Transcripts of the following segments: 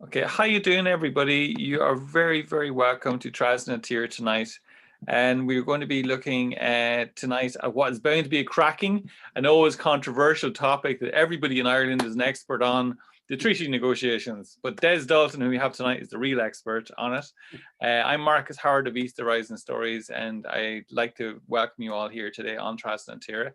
Okay, how you doing, everybody? You are very, very welcome to Trasnet here tonight. And we're going to be looking at tonight at what is bound to be a cracking and always controversial topic that everybody in Ireland is an expert on, the treaty negotiations. But Des Dalton, who we have tonight, is the real expert on it. I'm Marcus Howard of East Horizon Stories, and I'd like to welcome you all here today on Trasnet here.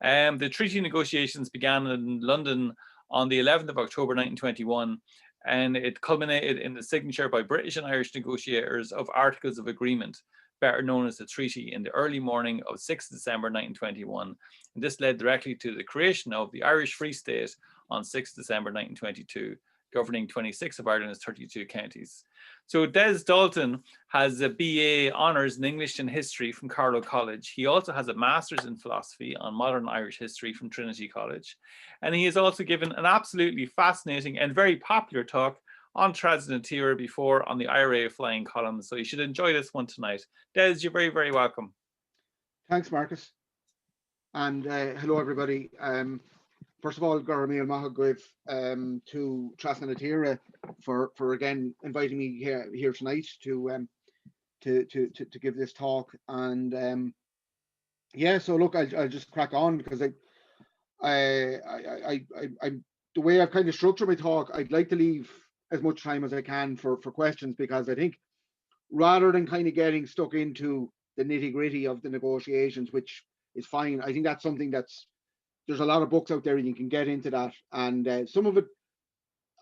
The treaty negotiations began in London on the 11th of October 1921. And it culminated in the signature by British and Irish negotiators of Articles of Agreement, better known as the treaty, in the early morning of 6 December 1921. And this led directly to the creation of the Irish Free State on 6 December 1922, governing 26 of Ireland's 32 counties. So Des Dalton has a BA Honours in English and History from Carlow College. He also has a Master's in Philosophy on Modern Irish History from Trinity College. And he has also given an absolutely fascinating and very popular talk on Trasnet before on the IRA Flying Columns. So you should enjoy this one tonight. Des, you're very, very welcome. Thanks, Marcus. And hello, everybody. First of all, Garamil Mahagriv to Trasnet for again inviting me here tonight to give this talk. And yeah, so look, I'll just crack on because the way I've kind of structured my talk, I'd like to leave as much time as I can for questions, because I think rather than kind of getting stuck into the nitty-gritty of the negotiations, which is fine, I think that's something there's a lot of books out there and you can get into that, and some of it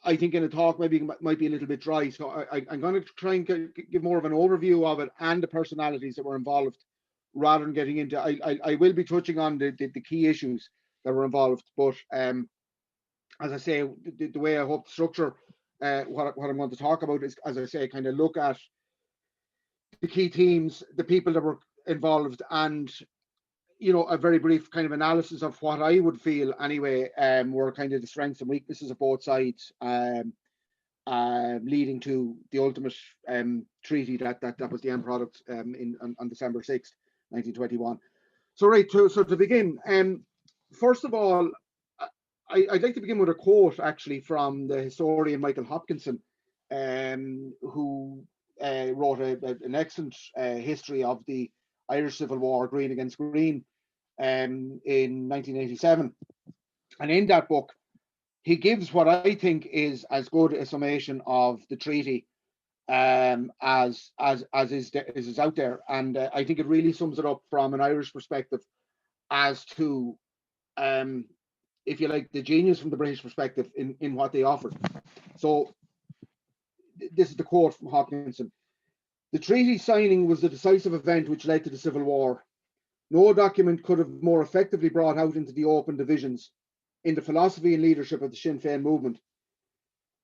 I think in a talk maybe might be a little bit dry, so I'm going to try and give more of an overview of it and the personalities that were involved, rather than getting into I will be touching on the key issues that were involved, but as I say, the way I hope to structure what I'm going to talk about is, as I say, kind of look at the key themes, the people that were involved, and a very brief kind of analysis of what I would feel anyway were kind of the strengths and weaknesses of both sides, leading to the ultimate treaty that was the end product on December 6th, 1921. So to begin, first of all, I'd like to begin with a quote actually from the historian Michael Hopkinson, who wrote an excellent history of the Irish Civil War, Green Against Green, in 1987. And in that book, he gives what I think is as good a summation of the treaty as is out there. And I think it really sums it up from an Irish perspective as to, if you like, the genius from the British perspective in what they offered. So this is the quote from Hopkinson. "The treaty signing was the decisive event which led to the Civil War. No document could have more effectively brought out into the open divisions in the philosophy and leadership of the Sinn Féin movement.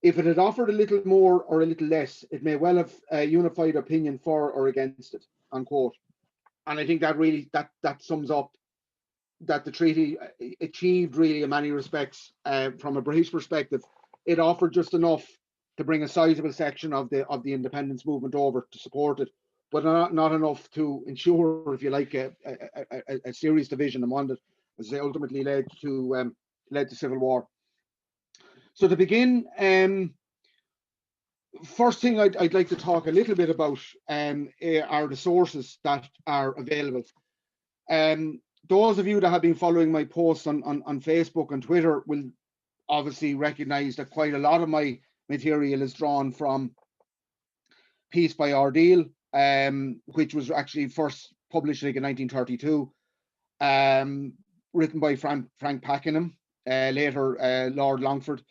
If it had offered a little more or a little less, it may well have a unified opinion for or against it," unquote. And I think that really that sums up that the treaty achieved really in many respects, from a British perspective. It offered just enough to bring a sizable section of the independence movement over to support it, but not enough to ensure, if you like, a serious division, and one that, as they ultimately led to civil war. So to begin, first thing I'd like to talk a little bit about are the sources that are available. Those of you that have been following my posts on Facebook and Twitter will obviously recognize that quite a lot of my material is drawn from Peace by Ordeal, which was actually first published like in 1932, written by Frank Pakenham, later Lord Longford.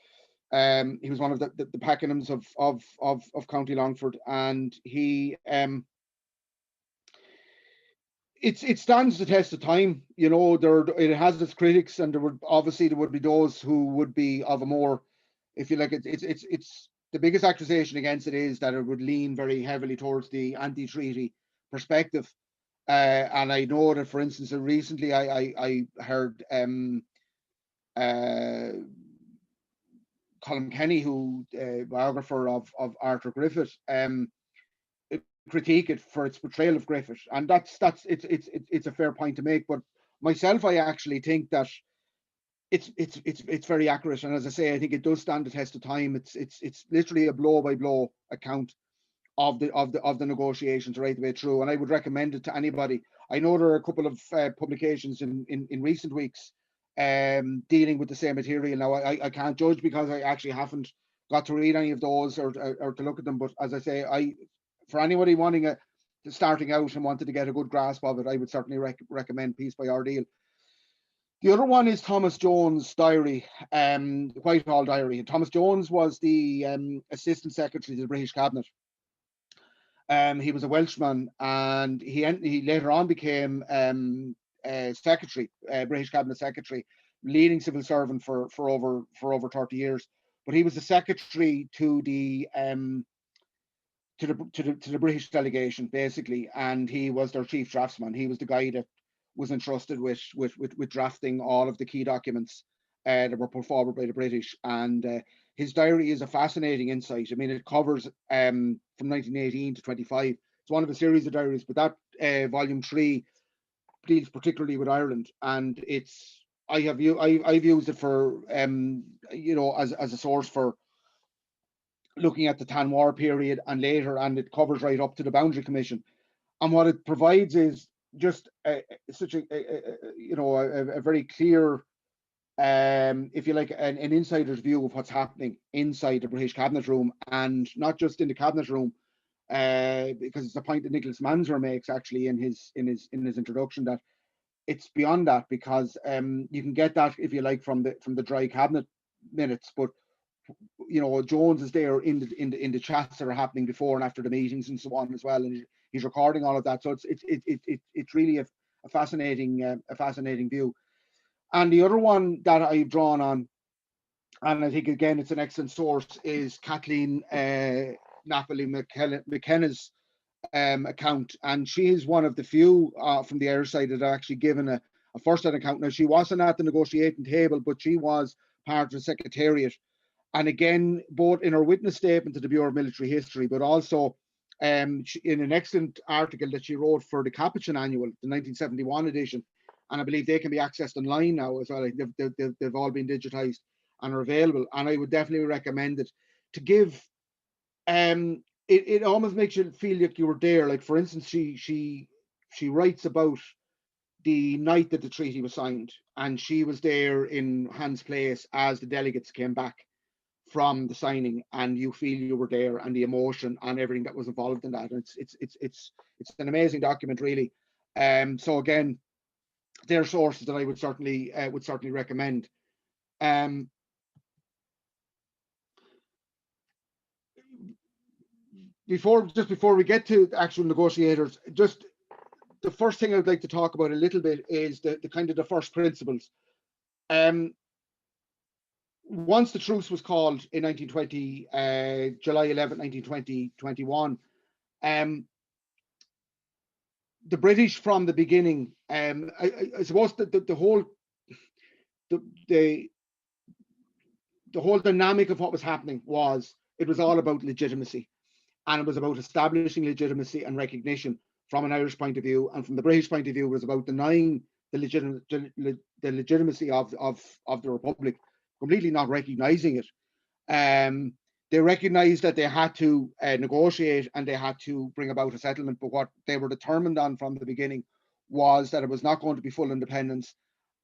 He was one of the Pakenhams of County Longford, and he it stands the test of time. It has its critics, and there would be those who would be of a more, if you like, it's the biggest accusation against it is that it would lean very heavily towards the anti-treaty perspective. And I know that, for instance, recently I heard Colm Kenny, who biographer of Arthur Griffith, critique it for its portrayal of Griffith, and it's a fair point to make. But myself, I actually think that it's very accurate, and as I say, I think it does stand the test of time. It's literally a blow by blow account of the negotiations right the way through, and I would recommend it to anybody. I know there are a couple of publications in recent weeks dealing with the same material. Now I can't judge because I actually haven't got to read any of those or to look at them. But as I say, for anybody wanting starting out and wanted to get a good grasp of it, I would certainly recommend Peace by Ordeal. The other one is Thomas Jones' diary, Whitehall Diary. And Thomas Jones was the Assistant Secretary to the British Cabinet. He was a Welshman, and he later on became Secretary, British Cabinet Secretary, leading civil servant for over 30 years. But he was the secretary to the British delegation, basically, and he was their chief draftsman. He was the guy that was entrusted with drafting all of the key documents that were put forward by the British. And his diary is a fascinating insight. I mean, it covers from 1918 to 25. It's one of a series of diaries, but that volume 3 deals particularly with Ireland, and I've used it for as a source for looking at the Tan War period and later, and it covers right up to the Boundary Commission. And what it provides is just such a very clear, if you like, an insider's view of what's happening inside the British Cabinet room, and not just in the Cabinet room, because it's a point that Nicholas Manzer makes actually in his introduction, that it's beyond that, because you can get that, if you like, from the dry Cabinet minutes, but Jones is there in the chats that are happening before and after the meetings and so on as well, and he's recording all of that. So it's really a fascinating view. And the other one that I've drawn on, and I think again it's an excellent source, is Kathleen Napoli McKenna's account, and she is one of the few from the Irish side that are actually given a first-hand account. Now, she wasn't at the negotiating table, but she was part of the Secretariat. And again, both in her witness statement to the Bureau of Military History, but also in an excellent article that she wrote for the Capuchin Annual, the 1971 edition, and I believe they can be accessed online now as well. They've all been digitized and are available, and I would definitely recommend it. To give, it almost makes you feel like you were there. Like, for instance, she writes about the night that the treaty was signed, and she was there in Hans Place as the delegates came back from the signing, and you feel you were there, and the emotion and everything that was involved in that. And it's an amazing document, really. So again, they're sources that I would certainly recommend. Before we get to the actual negotiators, just the first thing I'd like to talk about a little bit is the kind of the first principles. Once the truce was called in 1920, July 11, 1921, the British from the beginning, I suppose the whole dynamic of what was happening was, it was all about legitimacy, and it was about establishing legitimacy and recognition from an Irish point of view, and from the British point of view, it was about denying the legitimacy of the Republic, completely not recognizing it. They recognized that they had to negotiate and they had to bring about a settlement, but what they were determined on from the beginning was that it was not going to be full independence,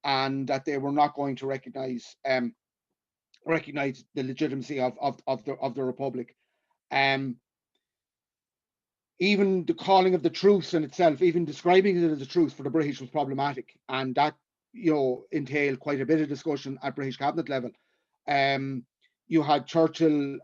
and that they were not going to recognize the legitimacy of the Republic. Even the calling of the truce in itself, even describing it as a truce for the British, was problematic, and that entailed quite a bit of discussion at British Cabinet level. You had Churchill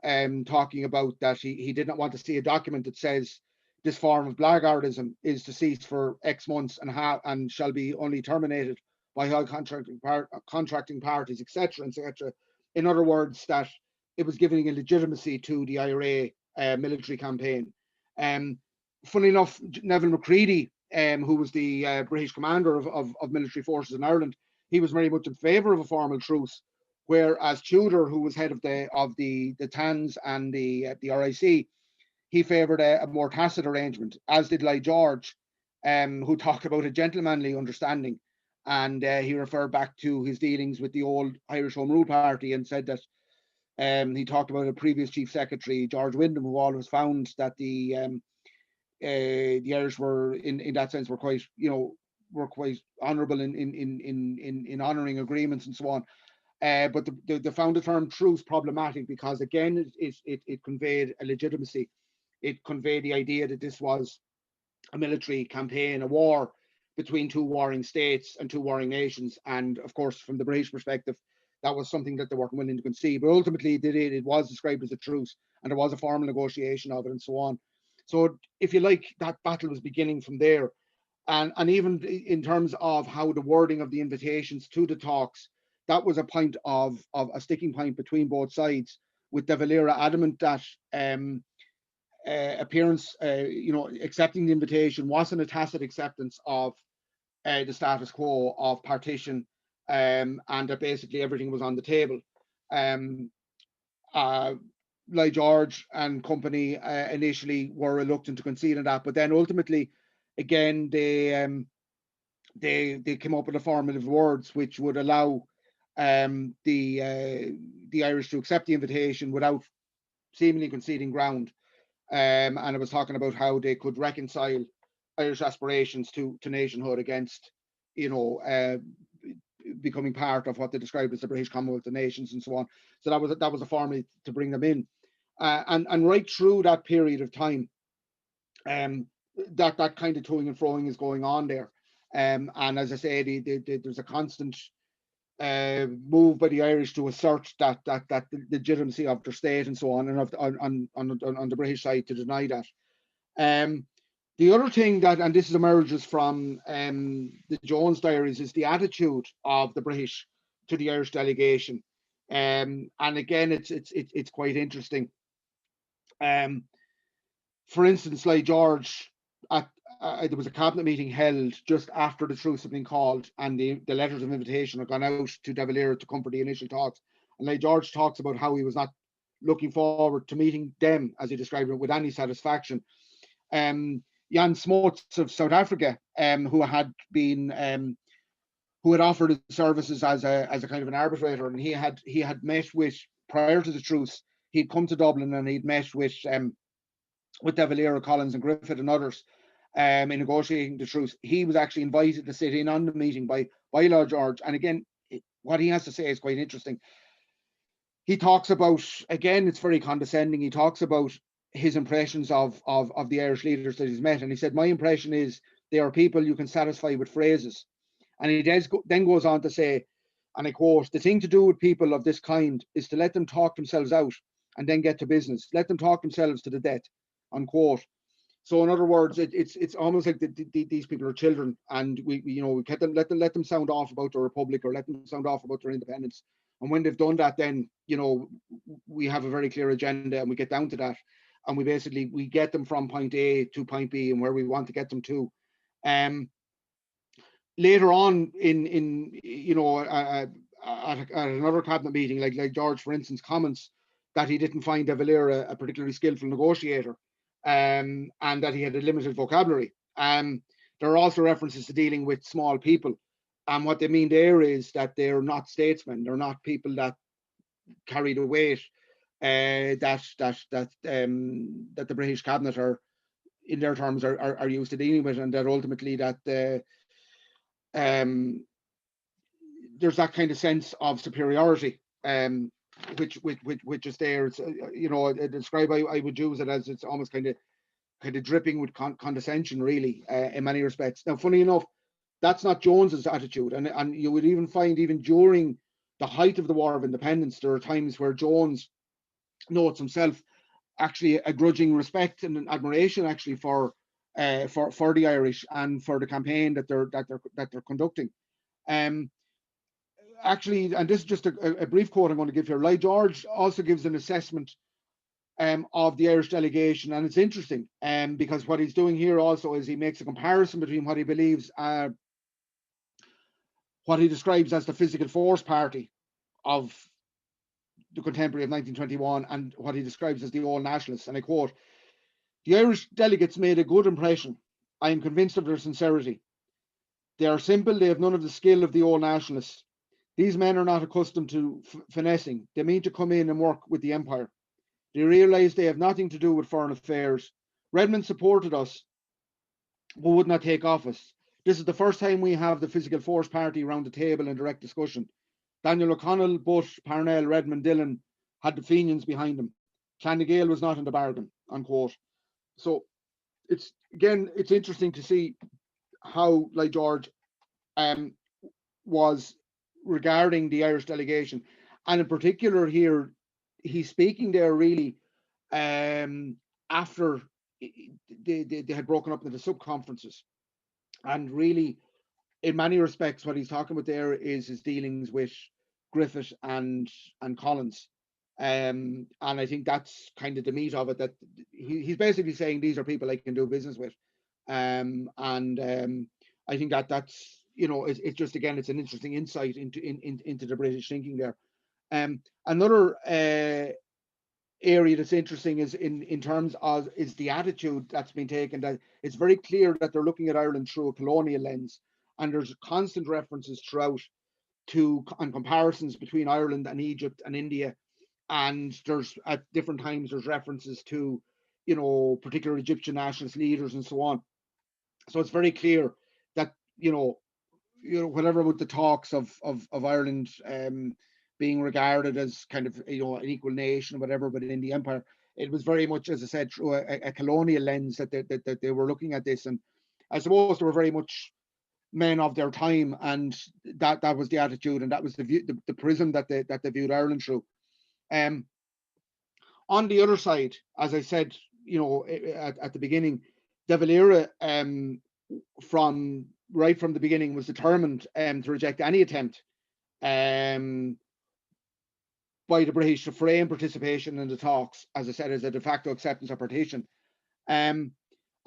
talking about that he did not want to see a document that says this form of blackguardism is to cease for X months and shall be only terminated by all contracting parties, etc., etc. In other words, that it was giving a legitimacy to the IRA military campaign. Funnily enough, Neville Macready, who was the British commander of military forces in Ireland, he was very much in favour of a formal truce, whereas Tudor, who was head of the TANs and the RIC, he favoured a more tacit arrangement, as did Lloyd George, who talked about a gentlemanly understanding. and he referred back to his dealings with the old Irish Home Rule Party and said that he talked about a previous Chief Secretary, George Wyndham, who always found that the Irish were, in that sense, were quite honourable in honouring agreements and so on. But they found the term truce problematic because, again, it conveyed a legitimacy. It conveyed the idea that this was a military campaign, a war between two warring states and two warring nations. And of course, from the British perspective, that was something that they weren't willing to concede. But ultimately, it was described as a truce, and there was a formal negotiation of it and so on. So, if you like, that battle was beginning from there. And even in terms of how the wording of the invitations to the talks, that was a point of a sticking point between both sides, with De Valera adamant that appearance, accepting the invitation wasn't a tacit acceptance of the status quo of partition, and that basically everything was on the table. Like George and company initially were reluctant to concede on that, but then ultimately, again, they came up with affirmative words which would allow the Irish to accept the invitation without seemingly conceding ground. And I was talking about how they could reconcile Irish aspirations to nationhood against, becoming part of what they described as the British Commonwealth of Nations and so on. So that was a formula to bring them in, and right through that period of time, that kind of toing and froing is going on there, and as I say, there's a constant move by the Irish to assert that the legitimacy of their state and so on, and on the British side to deny that. The other thing that, and this emerges from the Jones diaries, is the attitude of the British to the Irish delegation, and again, it's quite interesting. For instance, like George, there was a cabinet meeting held just after the truce had been called, and the letters of invitation had gone out to De Valera to come for the initial talks. And like George talks about how he was not looking forward to meeting them, as he described it, with any satisfaction. Jan Smuts of South Africa, who had offered his services as a kind of an arbitrator, and he had met with, prior to the truce, he'd come to Dublin and he'd met with De Valera, Collins and Griffith and others in negotiating the truce. He was actually invited to sit in on the meeting by Lord George. And again, what he has to say is quite interesting. He talks about, again, it's very condescending, he talks about his impressions of the Irish leaders that he's met. And he said, my impression is they are people you can satisfy with phrases. And he then goes on to say, and I quote, the thing to do with people of this kind is to let them talk themselves out and then get to business. Let them talk themselves to the death, unquote. So in other words, it's almost like these people are children, and we let them sound off about the Republic, or let them sound off about their independence. And when they've done that, then we have a very clear agenda, and we get down to that, and we get them from point A to point B and where we want to get them to. Later on at another cabinet meeting, like George, for instance, comments that he didn't find De Valera a particularly skillful negotiator, and that he had a limited vocabulary. There are also references to dealing with small people, and what they mean there is that they're not statesmen, they're not people that carry the weight that the British cabinet are, in their terms, are used to dealing with, and that ultimately that there's that kind of sense of superiority, which is there. It's, describe, I would use it as, it's almost kind of dripping with condescension, really, in many respects. Now, funny enough, that's not Jones's attitude, and you would even find, even during the height of the War of Independence, there are times where Jones notes himself actually a grudging respect and admiration, actually, for the Irish and for the campaign that they're conducting. Actually, and this is just a brief quote I'm going to give here. Lloyd George also gives an assessment of the Irish delegation, and it's interesting because what he's doing here also is he makes a comparison between what he believes, what he describes as the physical force party of the contemporary of 1921, and what he describes as the old nationalists. And I quote, "The Irish delegates made a good impression. I am convinced of their sincerity. They are simple. They have none of the skill of the old nationalists. These men are not accustomed to finessing. They mean to come in and work with the empire. They realise they have nothing to do with foreign affairs. Redmond supported us, but would not take office. This is the first time we have the physical force party around the table in direct discussion. Daniel O'Connell, Bush, Parnell, Redmond, Dillon had the Fenians behind them. Clan Gael was not in the bargain, unquote. So it's interesting to see how, like George, was regarding the Irish delegation, and in particular here, he's speaking there really after they had broken up into sub conferences, and really, in many respects, what he's talking about there is his dealings with Griffith and Collins. And I think that's kind of the meat of it, that he's basically saying these are people I can do business with. And I think that's, it's just, again, it's an interesting insight into the British thinking there. Another area that's interesting is in terms of is the attitude that's been taken, that it's very clear that they're looking at Ireland through a colonial lens, and there's constant references throughout and comparisons between Ireland and Egypt and India, and there's at different times there's references to particular Egyptian nationalist leaders and so on. So it's very clear that whatever with the talks of Ireland being regarded as kind of an equal nation or whatever within the empire, it was very much, as I said, through a colonial lens that they were looking at this. And I suppose they were very much men of their time, and that was the attitude, and that was the view, the prism that they viewed Ireland through. On the other side, as I said, at the beginning, De Valera from the beginning was determined to reject any attempt by the British to frame participation in the talks, as I said, as a de facto acceptance of partition.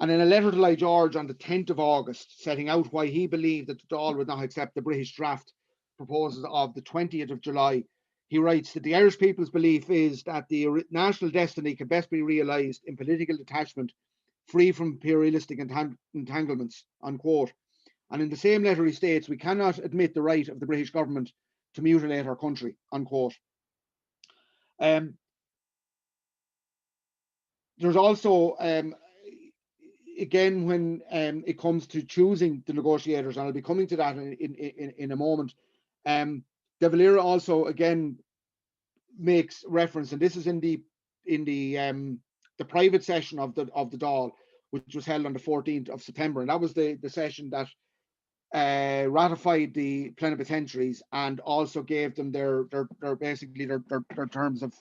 And in a letter to Lloyd George on the 10th of August, setting out why he believed that the Dáil would not accept the British draft proposals of the 20th of July, he writes that the Irish people's belief is that the national destiny can best be realised in political detachment, free from imperialistic entanglements, unquote. And in the same letter he states, we cannot admit the right of the British government to mutilate our country, unquote. There's also, again, when it comes to choosing the negotiators, and I'll be coming to that in a moment, De Valera also, again, makes reference, and this is in the private session of the Dáil, which was held on the 14th of September, and that was the session that ratified the plenipotentiaries and also gave them their terms of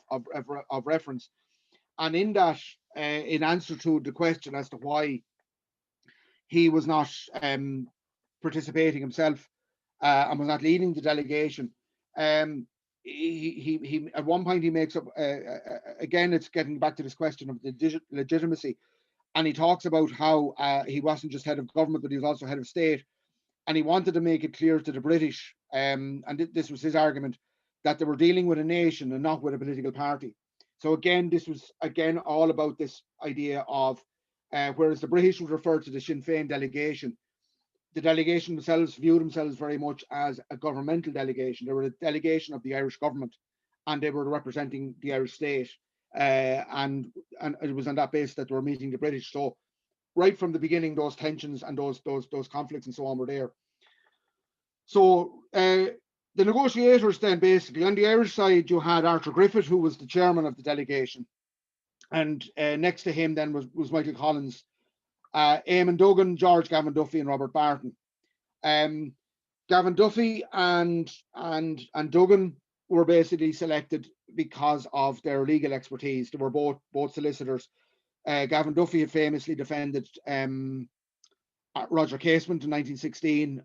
reference. And in that, in answer to the question as to why he was not participating himself and was not leading the delegation, he at one point he makes up again, it's getting back to this question of the legitimacy, and he talks about how he wasn't just head of government, but he was also head of state, and he wanted to make it clear to the British, and this was his argument, that they were dealing with a nation and not with a political party. So again, this was again all about this idea of whereas the British would refer to the Sinn Féin delegation, the delegation themselves viewed themselves very much as a governmental delegation. They were a delegation of the Irish government, and they were representing the Irish state, and it was on that basis that they were meeting the British. So right from the beginning, those tensions and those conflicts and so on were there. So the negotiators then, basically on the Irish side, you had Arthur Griffith, who was the chairman of the delegation, and next to him then was Michael Collins, Eamon Duggan, George Gavin Duffy, and Robert Barton. Gavin Duffy and Duggan were basically selected because of their legal expertise. They were both solicitors. Gavin Duffy had famously defended Roger Casement in 1916.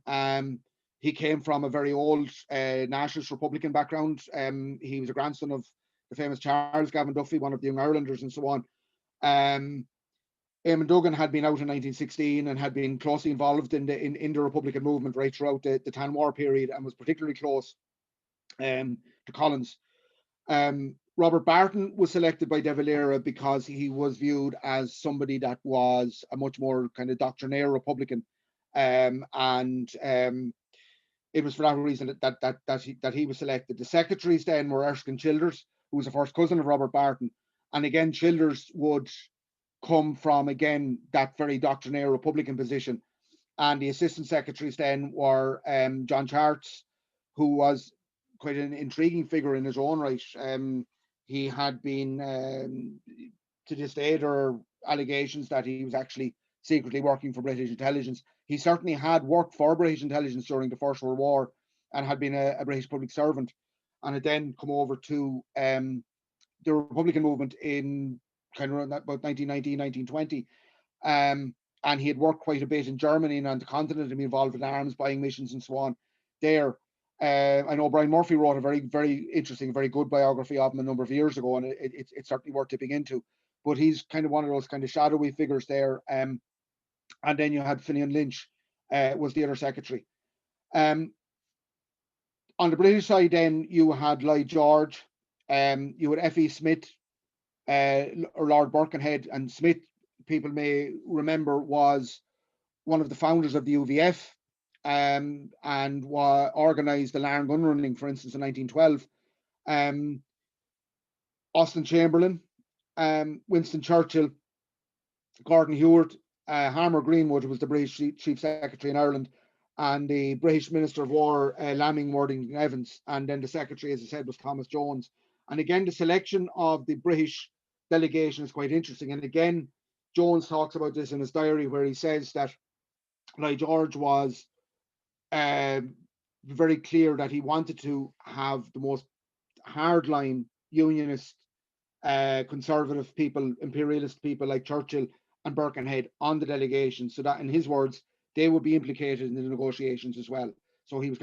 He came from a very old nationalist Republican background. He was a grandson of the famous Charles Gavin Duffy, one of the Young Irelanders, and so on. Eamon Duggan had been out in 1916 and had been closely involved in the Republican movement right throughout the Tan War period, and was particularly close to Collins. Robert Barton was selected by De Valera because he was viewed as somebody that was a much more kind of doctrinaire Republican, It was for that reason that he was selected. The secretaries then were Erskine Childers, who was the first cousin of Robert Barton, and again Childers would come from again that very doctrinaire Republican position. And the assistant secretaries then were John Charts, who was quite an intriguing figure in his own right. He had been, to this day, there are allegations that he was actually secretly working for British intelligence. He certainly had worked for British intelligence during the First World War and had been a British public servant, and had then come over to the Republican movement in kind of around about 1919, 1920. And he had worked quite a bit in Germany and on the continent, and been involved in arms buying missions and so on there. I know Brian Murphy wrote a very, very interesting, very good biography of him a number of years ago, and it's certainly worth dipping into. But he's kind of one of those kind of shadowy figures there. And then you had Finian Lynch, was the other secretary. On the British side, then you had Lloyd George, you had F.E. Smith, or Lord Birkenhead. And Smith, people may remember, was one of the founders of the UVF, and organised the Larne gun running, for instance, in 1912. Austin Chamberlain, Winston Churchill, Gordon Heward, Harmer Greenwood, who was the British Chief Secretary in Ireland, and the British Minister of War, Lamming Worthington Evans. And then the Secretary, as I said, was Thomas Jones. And again, the selection of the British delegation is quite interesting. And again, Jones talks about this in his diary, where he says that Lloyd George was very clear that he wanted to have the most hardline unionist, conservative people, imperialist people like Churchill and Birkenhead on the delegation, so that, in his words, they would be implicated in the negotiations as well. So he was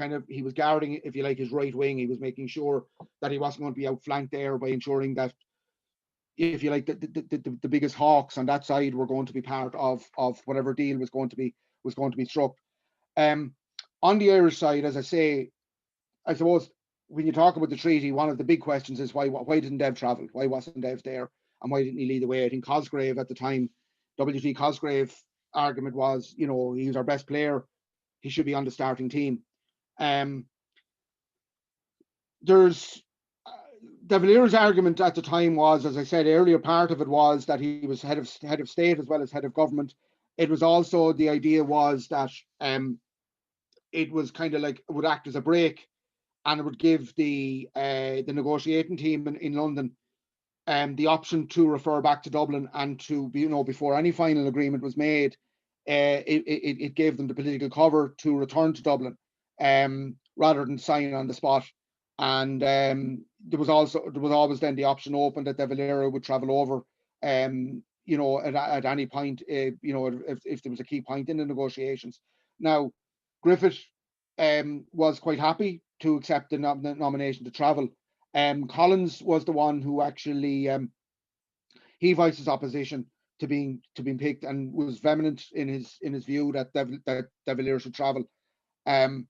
guarding, if you like, his right wing. He was making sure that he wasn't going to be outflanked there, by ensuring that, if you like, the biggest hawks on that side were going to be part of whatever deal was going to be struck. On the Irish side, as I say, I suppose when you talk about the treaty, one of the big questions is why didn't Dev travel? Why wasn't Dev there? And why didn't he lead the way? I think Cosgrave at the time, W.T. Cosgrave argument was, he was our best player. He should be on the starting team. There's De Valera's argument at the time was, as I said earlier, part of it was that he was head of state as well as head of government. It was also, the idea was that it was kind of like, it would act as a break, and it would give the negotiating team in London the option to refer back to Dublin, and to, before any final agreement was made, it gave them the political cover to return to Dublin, rather than sign on the spot. And there was always then the option open that De Valera would travel over, at any point, if there was a key point in the negotiations. Now, Griffith was quite happy to accept the nomination to travel. Collins was the one who actually he voiced his opposition to being picked, and was vehement in his view that De Valera should travel. And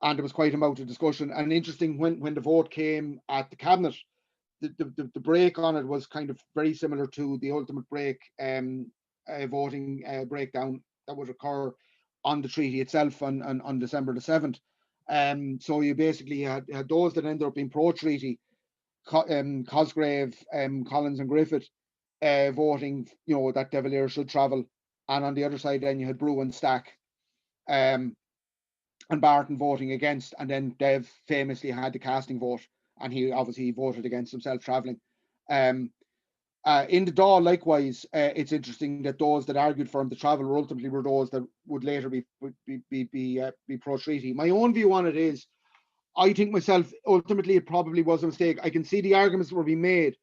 there was quite a amount of discussion. And interesting, when the vote came at the cabinet, the break on it was kind of very similar to the ultimate break, voting breakdown that would occur on the treaty itself on December the 7th. So you basically had those that ended up being pro-treaty, Cosgrave, Collins and Griffith, voting, that De Valera should travel. And on the other side, then you had Brew and Stack, and Barton voting against. And then Dev famously had the casting vote, and he obviously voted against himself traveling. In the Dáil, likewise, it's interesting that those that argued for him to travel ultimately were those that would later be pro-treaty. My own view on it is, I think myself, ultimately it probably was a mistake. I can see the arguments that were being made,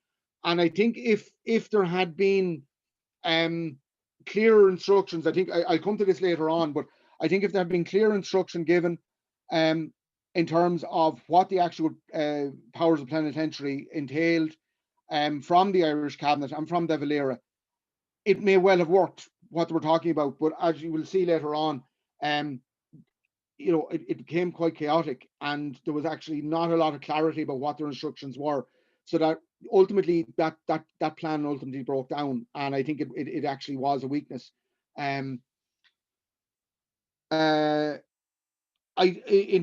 and I think if there had been clearer instructions, I think I'll come to this later on, but I think if there had been clear instruction given in terms of what the actual powers of plenipotentiary entailed, from the Irish cabinet and from De Valera, it may well have worked, what they were talking about. But as you will see later on, it became quite chaotic, and there was actually not a lot of clarity about what their instructions were. So that ultimately that plan ultimately broke down, and I think it actually was a weakness. In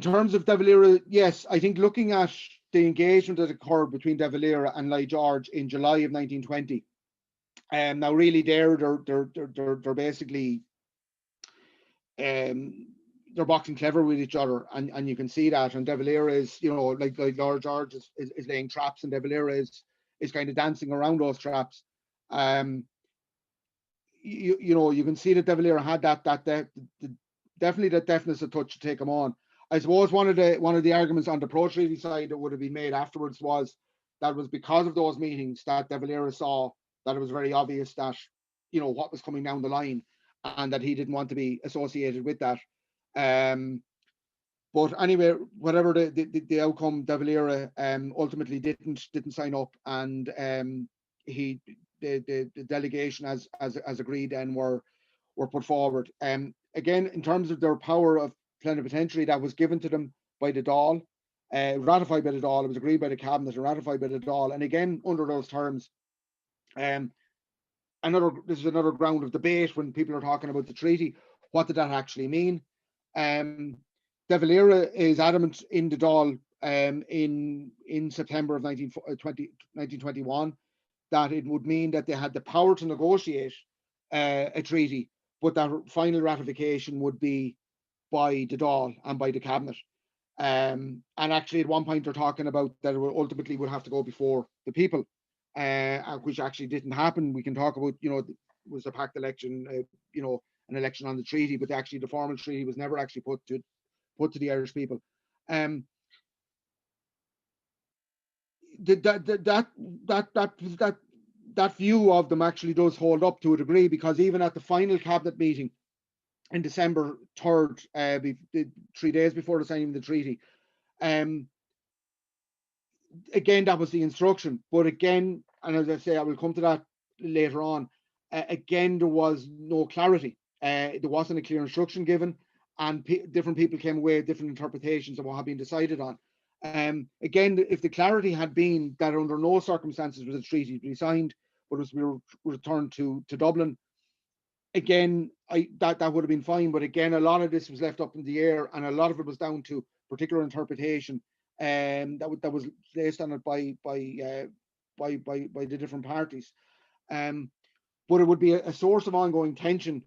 terms of De Valera, yes, I think looking at the engagement that occurred between De Valera and Lloyd George in July of 1920, now really they're basically they're boxing clever with each other, and you can see that. And De Valera is, like Lloyd George is laying traps, and De Valera is kind of dancing around those traps. You can see that De Valera had definitely that deftness of touch to take him on. I suppose one of the arguments on the pro-treaty side that would have been made afterwards was that it was because of those meetings that De Valera saw that it was very obvious that what was coming down the line, and that he didn't want to be associated with that. But anyway, whatever the outcome, De Valera ultimately didn't sign up, and the delegation as agreed and were put forward. Again, in terms of their power of plenipotentiary, that was given to them by the Dáil, ratified by the Dáil. It was agreed by the cabinet and ratified by the Dáil. And again, under those terms, this is another ground of debate when people are talking about the treaty. What did that actually mean? De Valera is adamant in the Dáil in September of 1921 that it would mean that they had the power to negotiate a treaty, but that final ratification would be by the Dáil and by the cabinet. And actually, at one point, they're talking about that it ultimately would have to go before the people, which actually didn't happen. We can talk about, it was a pact election, an election on the treaty, but actually the formal treaty was never actually put to the Irish people. That view of them actually does hold up to a degree, because even at the final cabinet meeting in December 3rd, 3 days before the signing of the treaty, again, that was the instruction. But again, and as I say, I will come to that later on, again, there was no clarity. There wasn't a clear instruction given, and different people came away with different interpretations of what had been decided on. Again, if the clarity had been that under no circumstances was the treaty to be signed, but was returned to Dublin, again, that would have been fine. But again, a lot of this was left up in the air, and a lot of it was down to particular interpretation that was placed on it by the different parties. But it would be a source of ongoing tension,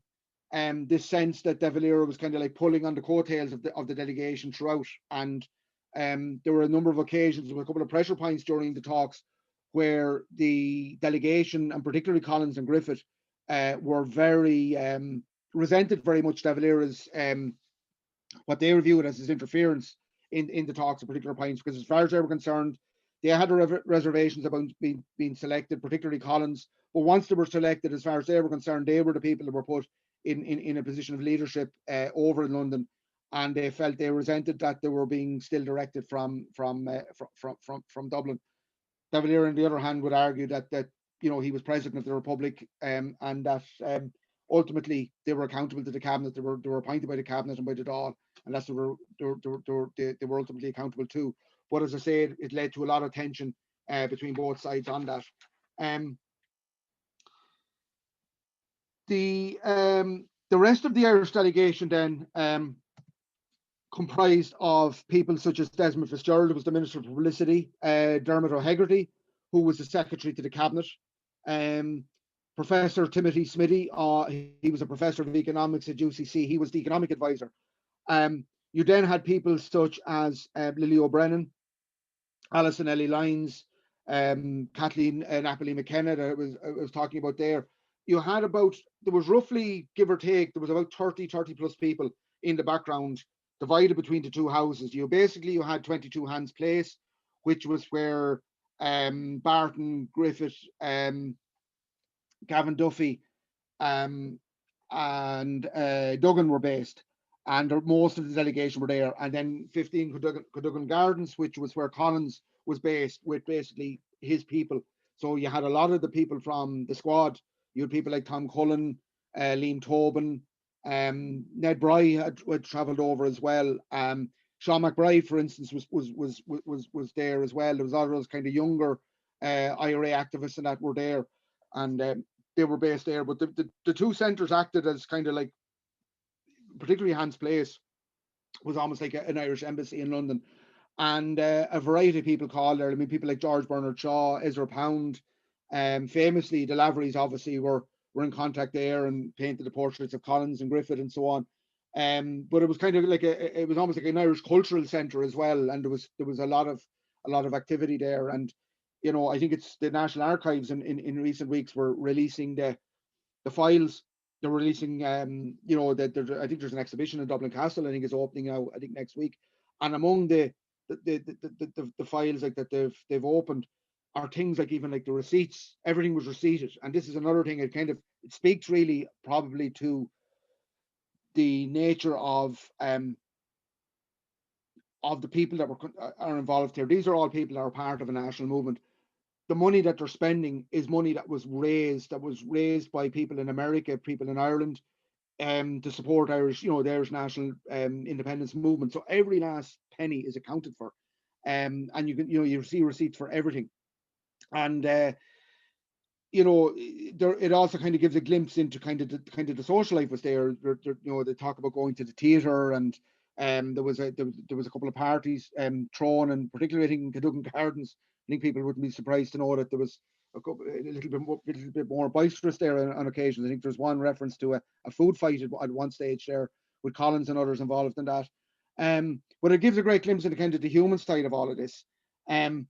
this sense that De Valera was kind of like pulling on the coattails of the delegation throughout. And there were a number of occasions, there were a couple of pressure points during the talks where the delegation, and particularly Collins and Griffith, were very resented very much De Valera's what they reviewed as his interference in the talks at particular points, because as far as they were concerned, they had reservations about being selected, particularly Collins. But once they were selected, as far as they were concerned, they were the people that were put in a position of leadership over in London, and they felt they resented that they were being still directed from Dublin. De Valera, on the other hand, would argue that he was president of the Republic, and that ultimately they were accountable to the cabinet. They were appointed by the cabinet and by the Dáil, and that's what they were ultimately accountable to. But as I said, it led to a lot of tension between both sides on that. The rest of the Irish delegation then comprised of people such as Desmond Fitzgerald, who was the Minister for Publicity, Dermot O'Hegarty, who was the Secretary to the Cabinet, Professor Timothy Smithy, he was a Professor of Economics at UCC, he was the Economic Advisor. You then had people such as Lily O'Brennan, Alison Ellie Lyons, Kathleen Napoli McKenna that I was talking about there. You had there was roughly, give or take, there was about 30 plus people in the background, divided between the two houses. You had 22 Hands Place, which was where Barton, Griffith, Gavin Duffy, and Duggan were based, and most of the delegation were there. And then 15 Cadogan Gardens, which was where Collins was based, with basically his people. So you had a lot of the people from the squad. You had people like Tom Cullen, Liam Tobin, Ned Bry had travelled over as well. Sean McBride, for instance, was there as well. There was all those kind of younger IRA activists and that were there, and they were based there. But the two centres acted as kind of like particularly Hans Place, was almost like an Irish embassy in London. And a variety of people called there. I mean, people like George Bernard Shaw, Ezra Pound, famously, the Laverys obviously were in contact there and painted the portraits of Collins and Griffith and so on. But it was kind of like it was almost like an Irish cultural centre as well, and there was a lot of activity there. And you know, I think it's the National Archives in recent weeks were releasing the files. They're releasing, you know, that I think there's an exhibition in Dublin Castle. I think is opening out, I think next week. And among the files like that they've opened are things like even like the receipts. Everything was receipted, and this is another thing. It speaks really probably to the nature of the people that are involved here. These are all people that are part of a national movement. The money that they're spending is money that was raised by people in America, people in Ireland, to support Irish, you know, the Irish national independence movement. So every last penny is accounted for, and you see receipts for everything. And you know, it also kind of gives a glimpse into kind of the social life was there. You know, they talk about going to the theatre, and there was a couple of parties thrown, and particularly I think in Cadogan Gardens. I think people wouldn't be surprised to know that there was a little bit more boisterous there on occasions. I think there's one reference to a food fight at one stage there with Collins and others involved in that. But it gives a great glimpse into kind of the human side of all of this. And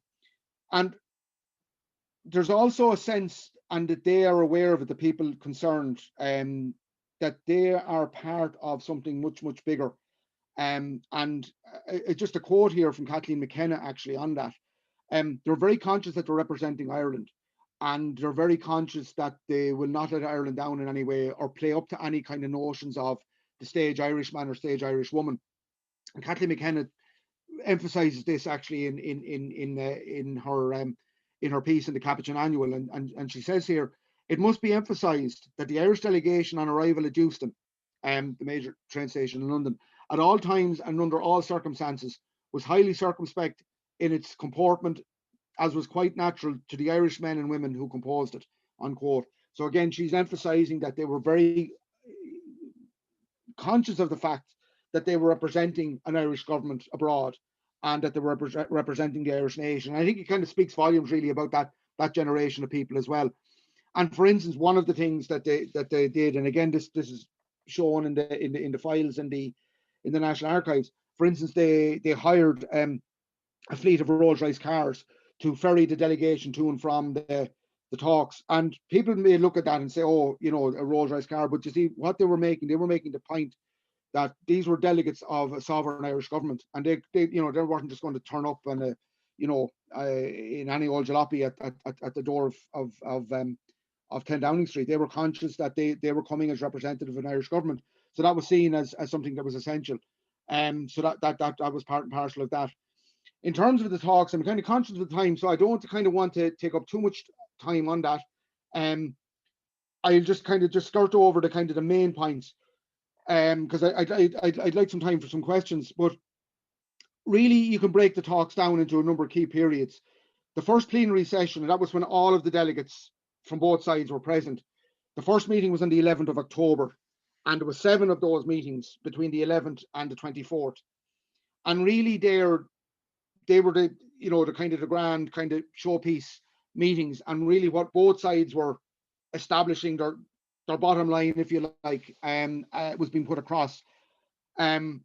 there's also a sense, and that they are aware of it, the people concerned, that they are part of something much, much bigger. And just a quote here from Kathleen McKenna actually on that. They're very conscious that they're representing Ireland, and they're very conscious that they will not let Ireland down in any way or play up to any kind of notions of the stage Irishman or stage Irish woman. And Kathleen McKenna emphasizes this actually in her piece in the Capuchin Annual, and she says here, it must be emphasized that the Irish delegation on arrival at Euston, the major train station in London, at all times and under all circumstances, was highly circumspect in its comportment, as was quite natural to the Irish men and women who composed it, unquote. So again, she's emphasizing that they were very conscious of the fact that they were representing an Irish government abroad, and that they were representing the Irish nation. I think it kind of speaks volumes really about that generation of people as well. And for instance, one of the things that they did, and again this is shown in the files in the National Archives. For instance, they hired a fleet of Rolls-Royce cars to ferry the delegation to and from the talks. And people may look at that and say, oh, you know, a Rolls-Royce car, but you see what they were making the point that these were delegates of a sovereign Irish government, and they you know, they weren't just going to turn up and in any old jalopy at the door of 10 Downing Street. They were conscious that they were coming as representative of an Irish government, so that was seen as something that was essential. So that was part and parcel of that. In terms of the talks, I'm kind of conscious of the time, so I don't want to take up too much time on that. I'll just skirt over the main points, because I'd like some time for some questions. But really, you can break the talks down into a number of key periods. The first plenary session, and that was when all of the delegates from both sides were present. The first meeting was on the 11th of October, and there were 7 of those meetings between the 11th and the 24th. And really, they were the the grand kind of showpiece meetings, and really what both sides were establishing their bottom line, if you like, was being put across. And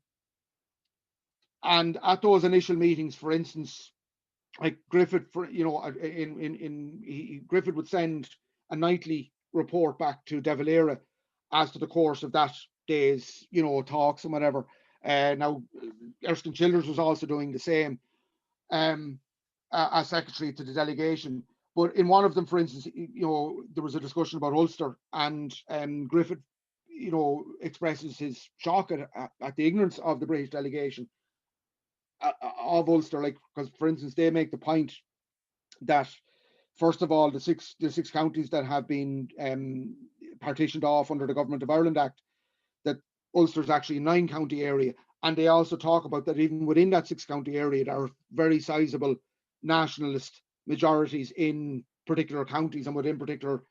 at those initial meetings, for instance, like Griffith, Griffith would send a nightly report back to De Valera as to the course of that day's, talks and whatever. Now, Erskine Childers was also doing the same as secretary to the delegation. But in one of them, for instance, there was a discussion about Ulster, and Griffith, expresses his shock at the ignorance of the British delegation of Ulster, because, for instance, they make the point that, first of all, the six counties that have been partitioned off under the Government of Ireland Act, that Ulster is actually a 9-county area. And they also talk about that even within that 6-county area, there are very sizable nationalist majorities in particular counties and within particular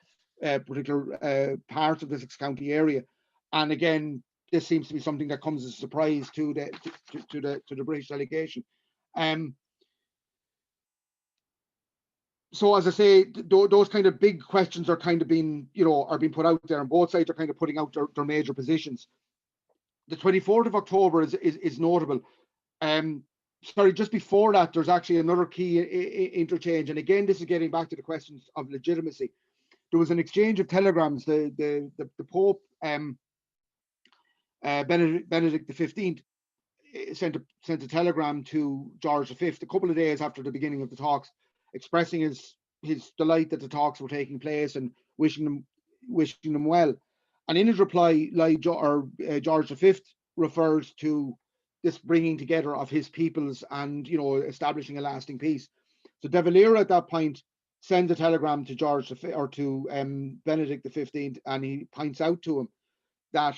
parts of the 6-county area. And again, this seems to be something that comes as a surprise to the British delegation. So as I say, those kind of big questions are kind of being, are being put out there, and both sides are kind of putting out their major positions. The 24th of October is notable. Sorry, just before that, there's actually another key interchange, and again, this is getting back to the questions of legitimacy. There was an exchange of telegrams. The Pope, Benedict XV, sent a telegram to George V a couple of days after the beginning of the talks, expressing his delight that the talks were taking place and wishing them well. And in his reply, George V refers to this bringing together of his peoples and establishing a lasting peace. So De Valera at that point sends a telegram to George V or to Benedict XV, and he points out to him that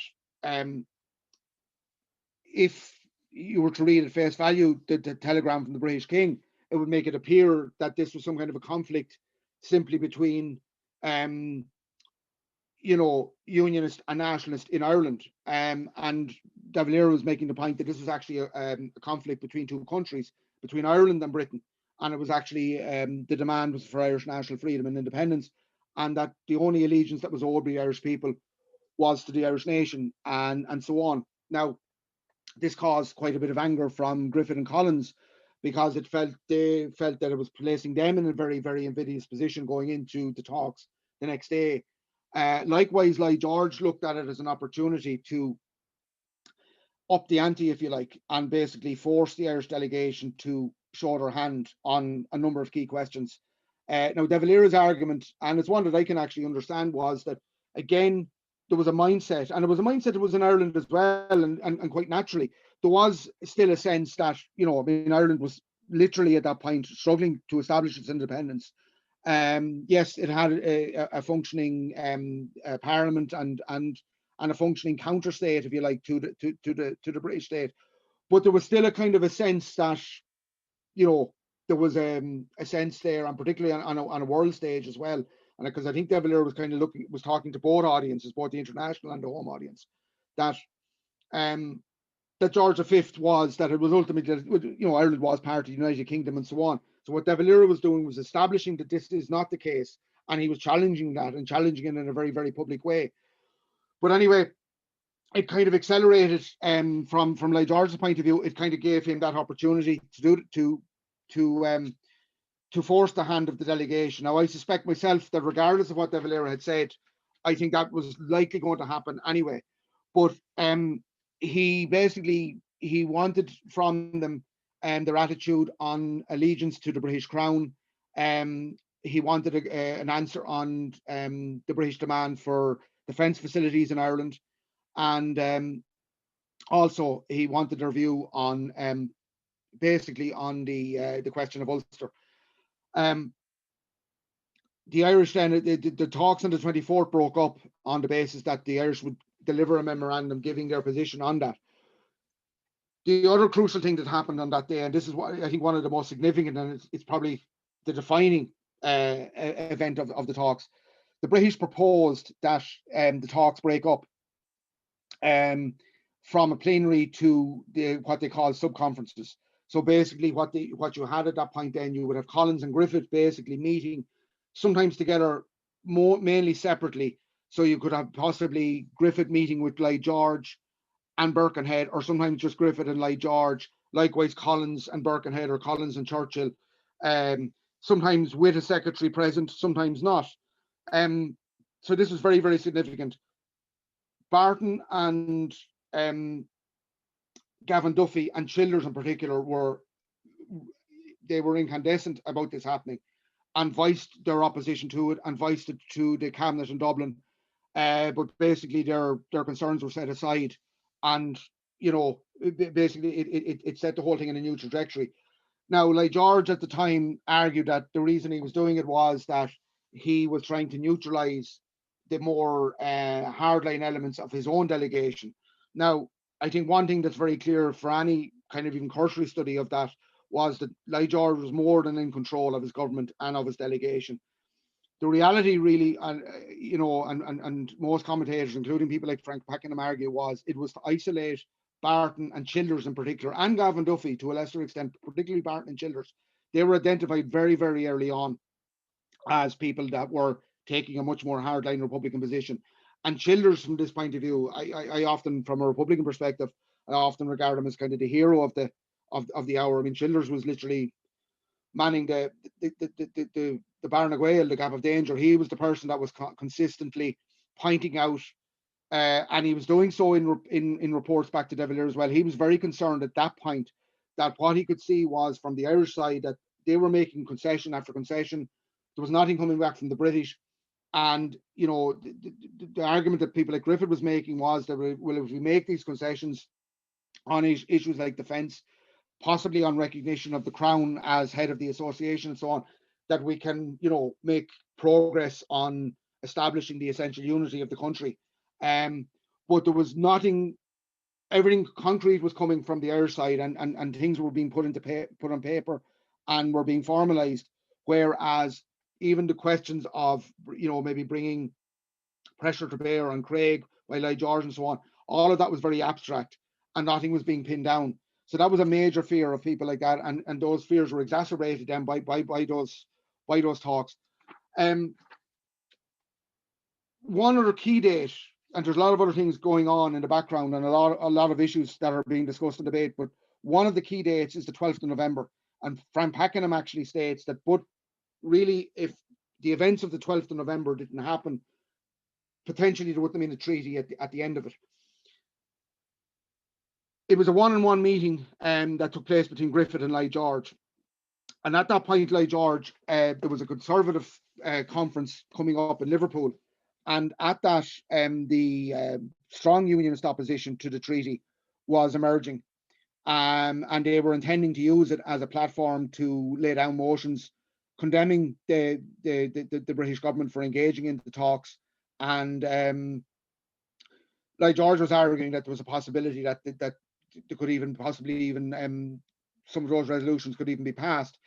if you were to read at face value the telegram from the British King, it would make it appear that this was some kind of a conflict simply between unionist and nationalist in Ireland. And De Valera was making the point that this was actually a conflict between two countries, between Ireland and Britain. And it was actually, the demand was for Irish national freedom and independence, and that the only allegiance that was owed by the Irish people was to the Irish nation, and so on. Now, this caused quite a bit of anger from Griffith and Collins, because they felt that it was placing them in a very, very invidious position going into the talks the next day. Likewise, Lloyd George looked at it as an opportunity to up the ante, if you like, and basically force the Irish delegation to show their hand on a number of key questions. Now, De Valera's argument, and it's one that I can actually understand, was that, again, there was a mindset, and it was a mindset that was in Ireland as well, and quite naturally, there was still a sense that, Ireland was literally at that point struggling to establish its independence. Yes, it had a functioning parliament and a functioning counter state, if you like, to the British state, but there was still a kind of a sense that, there was a sense there, and particularly on a world stage as well. And because I think De Valera was kind of was talking to both audiences, both the international and the home audience, that George V was, that it was ultimately, Ireland was part of the United Kingdom and so on. So what De Valera was doing was establishing that this is not the case, and he was challenging that, and challenging it in a very, very public way. But anyway, it kind of accelerated, from Lloyd George's point of view, it kind of gave him that opportunity to force the hand of the delegation. Now, I suspect myself that regardless of what De Valera had said, I think that was likely going to happen anyway. But he wanted from them their attitude on allegiance to the British Crown. He wanted an answer on the British demand for defence facilities in Ireland, and also he wanted their view on basically on the question of Ulster. The Irish then, the talks on the 24th broke up on the basis that the Irish would deliver a memorandum giving their position on that. The other crucial thing that happened on that day, and this is what I think one of the most significant, and it's probably the defining event of the talks, the British proposed that the talks break up from a plenary to what they call sub-conferences. So basically what you had at that point, then you would have Collins and Griffith basically meeting, sometimes together, mainly separately. So you could have possibly Griffith meeting with Lloyd George and Birkenhead, or sometimes just Griffith and Lloyd George. Likewise, Collins and Birkenhead, or Collins and Churchill. Sometimes with a secretary present, sometimes not. So this was very, very significant. Barton and Gavin Duffy and Childers in particular were incandescent about this happening, and voiced their opposition to it, and voiced it to the cabinet in Dublin. But basically their concerns were set aside, and basically it set the whole thing in a new trajectory. Now, Lloyd George at the time argued that the reason he was doing it was that he was trying to neutralize the more hardline elements of his own delegation. Now, I think one thing that's very clear for any kind of even cursory study of that was that Lloyd George was more than in control of his government and of his delegation. the reality really, you know, and most commentators, including people like Frank Pakenham, argue it was to isolate Barton and Childers in particular, and Gavin Duffy to a lesser extent, particularly Barton and Childers. They were identified very, very early on as people that were taking a much more hardline Republican position. And Childers, from this point of view, I often, from a Republican perspective, I often regard him as kind of the hero of the hour. I mean, Childers was literally manning the Barna Gael, the gap of danger. He was the person that was consistently pointing out, and he was doing so in reports back to De Valera as well. He was very concerned at that point that what he could see was from the Irish side that they were making concession after concession. There was nothing coming back from the British. And, you know, the argument that people like Griffith was making was that, well, if we make these concessions on issues like defence, possibly on recognition of the Crown as head of the association and so on, that we can, you know, make progress on establishing the essential unity of the country. But there was nothing, everything concrete was coming from the Irish side, and things were being put on paper and were being formalised, whereas even the questions of, you know, maybe bringing pressure to bear on Craig, while Lloyd George and so on, all of that was very abstract and nothing was being pinned down. So that was a major fear of people like that, and those fears were exacerbated then by those talks. One other key date, and there's a lot of other things going on in the background and a lot of issues that are being discussed in debate, but one of the key dates is the 12th of November. And Frank Pakenham actually states that, but really, if the events of the 12th of November didn't happen, potentially there wouldn't have been a treaty at the end of it. It was a one-on-one meeting that took place between Griffith and Lloyd George. And at that point, Lloyd George, there was a Conservative conference coming up in Liverpool. And at that, the strong unionist opposition to the treaty was emerging. And they were intending to use it as a platform to lay down motions condemning the British government for engaging in the talks. And Lloyd George was arguing that there was a possibility that there could even possibly some of those resolutions could even be passed.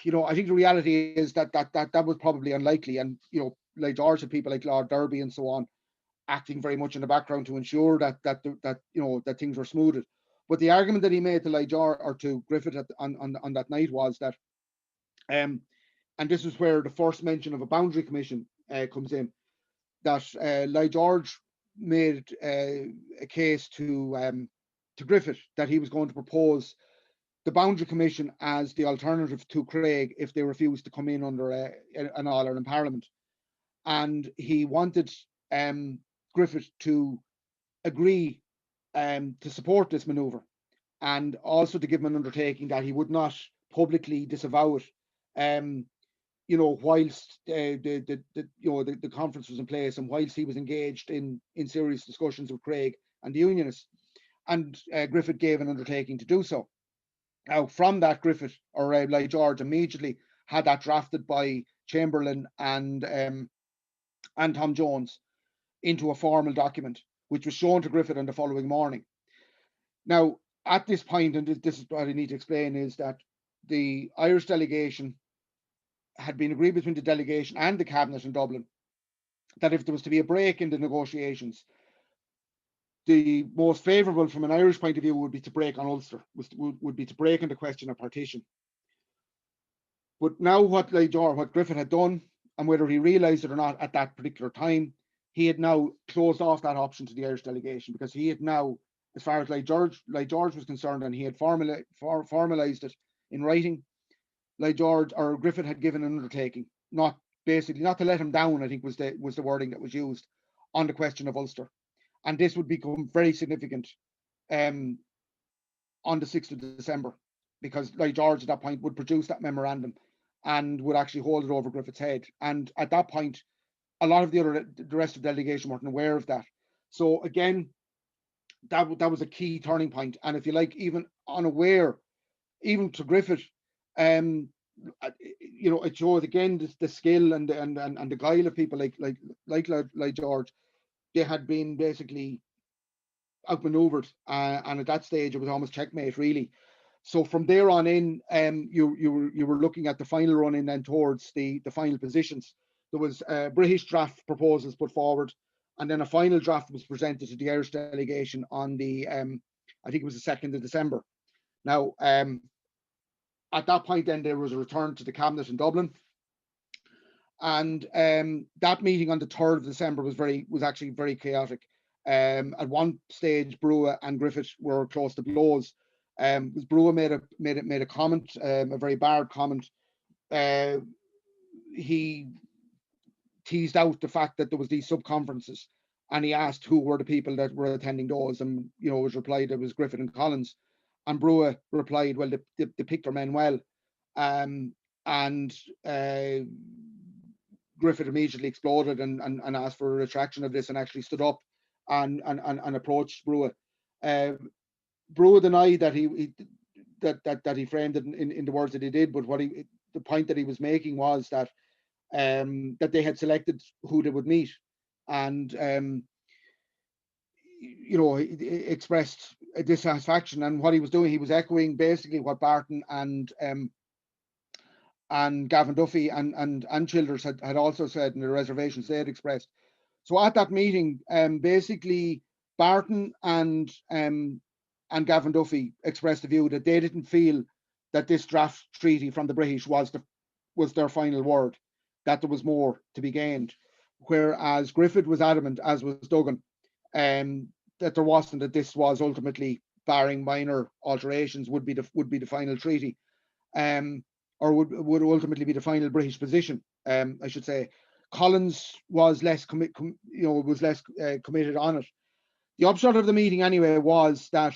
You know, I think the reality is that was probably unlikely. And, you know, Lloyd George had people like Lord Derby and so on acting very much in the background to ensure that you know, that things were smoothed. But the argument that he made to Lloyd George or to Griffith on that night was that, and this is where the first mention of a boundary commission comes in, that Lloyd George made a case to Griffith that he was going to propose the boundary commission as the alternative to Craig if they refused to come in under an All-Ireland Parliament. And he wanted Griffith to agree to support this manoeuvre, and also to give him an undertaking that he would not publicly disavow it. You know, whilst the conference was in place and whilst he was engaged in serious discussions with Craig and the Unionists, and Griffith gave an undertaking to do so. Now, from that, Griffith or Lloyd George immediately had that drafted by Chamberlain and Tom Jones into a formal document, which was shown to Griffith on the following morning. Now, at this point, and this is what I need to explain, is that the Irish delegation had been agreed between the delegation and the cabinet in Dublin that if there was to be a break in the negotiations, the most favourable from an Irish point of view would be to break on Ulster, would be to break on the question of partition. But now what Griffith had done, and whether he realised it or not at that particular time, he had now closed off that option to the Irish delegation, because he had now, as far as Lloyd George was concerned, and he had formalised it in writing, Griffith had given an undertaking, not to let him down, I think was the wording that was used, on the question of Ulster. And this would become very significant on the 6th of December, because Lloyd George at that point would produce that memorandum and would actually hold it over Griffith's head. And at that point, a lot of the rest of the delegation weren't aware of that. So again, that was a key turning point. And if you like, even unaware, even to Griffith, you know, it shows again the skill and the guile of people like Lloyd George. They had been basically outmaneuvered, and at that stage it was almost checkmate, really. So from there on in, you were looking at the final run in then towards the final positions. There was British draft proposals put forward, and then a final draft was presented to the Irish delegation on the I think it was the 2nd of December. Now, at that point, then there was a return to the cabinet in Dublin, and that meeting on the 3rd of December was actually very chaotic. At one stage, Brugha and Griffith were close to blows. Brugha made a comment, a very bad comment. He teased out the fact that there was these sub-conferences, and he asked who were the people that were attending those, and it was replied it was Griffith and Collins, and Brugha replied, well, they picked their men well, and Griffith immediately exploded and asked for a retraction of this, and actually stood up and approached Brugha. Brugha denied that he framed it in the words that he did, but the point that he was making was that that they had selected who they would meet, and he expressed a dissatisfaction. And what he was doing, he was echoing basically what Barton and Gavin Duffy and Childers had also said in the reservations they had expressed. So at that meeting, basically Barton and Gavin Duffy expressed the view that they didn't feel that this draft treaty from the British was their final word, that there was more to be gained. Whereas Griffith was adamant, as was Duggan, that there wasn't, that this was ultimately, barring minor alterations, would be the final treaty, or would ultimately be the final British position. I should say. Collins was less committed on it. The upshot of the meeting, anyway, was that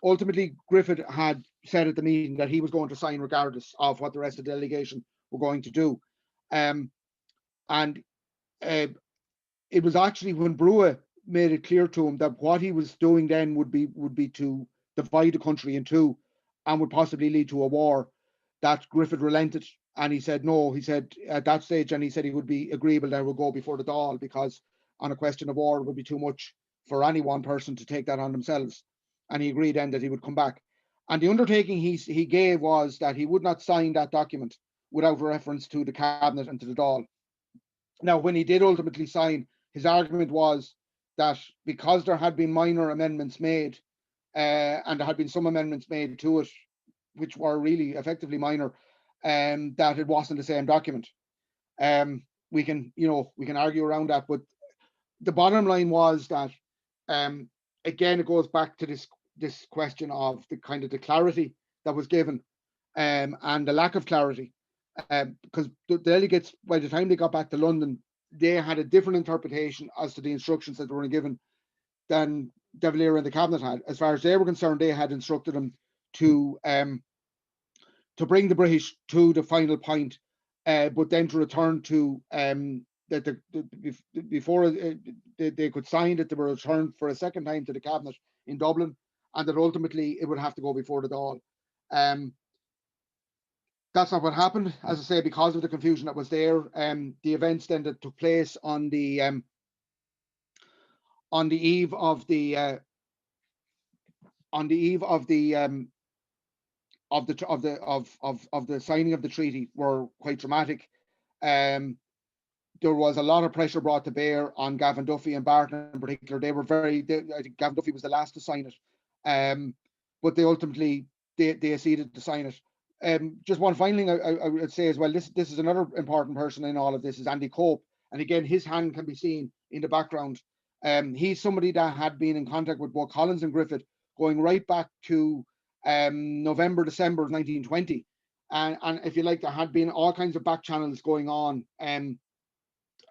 ultimately Griffith had said at the meeting that he was going to sign regardless of what the rest of the delegation were going to do. And it was actually when Brugha made it clear to him that what he was doing then would be to divide the country in two and would possibly lead to a war, that Griffith relented, and he said no. He said at that stage, and he said he would be agreeable that it would go before the Dáil, because on a question of war it would be too much for any one person to take that on themselves. And he agreed then that he would come back. And the undertaking he gave was that he would not sign that document without reference to the cabinet and to the Dáil. Now, when he did ultimately sign, his argument was that because there had been minor amendments made, and there had been some amendments made to it, which were really effectively minor, that it wasn't the same document. We can argue around that, but the bottom line was that, again, it goes back to this question of the kind of the clarity that was given, and the lack of clarity, because the delegates, by the time they got back to London, they had a different interpretation as to the instructions that were given than De Valera and the cabinet had. As far as they were concerned, they had instructed them to bring the British to the final point, but then to return to before they could sign it, they were returned for a second time to the cabinet in Dublin, and that ultimately it would have to go before the Dáil. That's not what happened, as I say, because of the confusion that was there. The events then that took place on the eve of the signing of the treaty were quite dramatic. There was a lot of pressure brought to bear on Gavin Duffy and Barton in particular. I think Gavin Duffy was the last to sign it, but they ultimately acceded to sign it. Just one final thing I would say as well, this is another important person in all of this, is Andy Cope. And again, his hand can be seen in the background. He's somebody that had been in contact with both Collins and Griffith going right back to November, December of 1920. And if you like, there had been all kinds of back channels going on in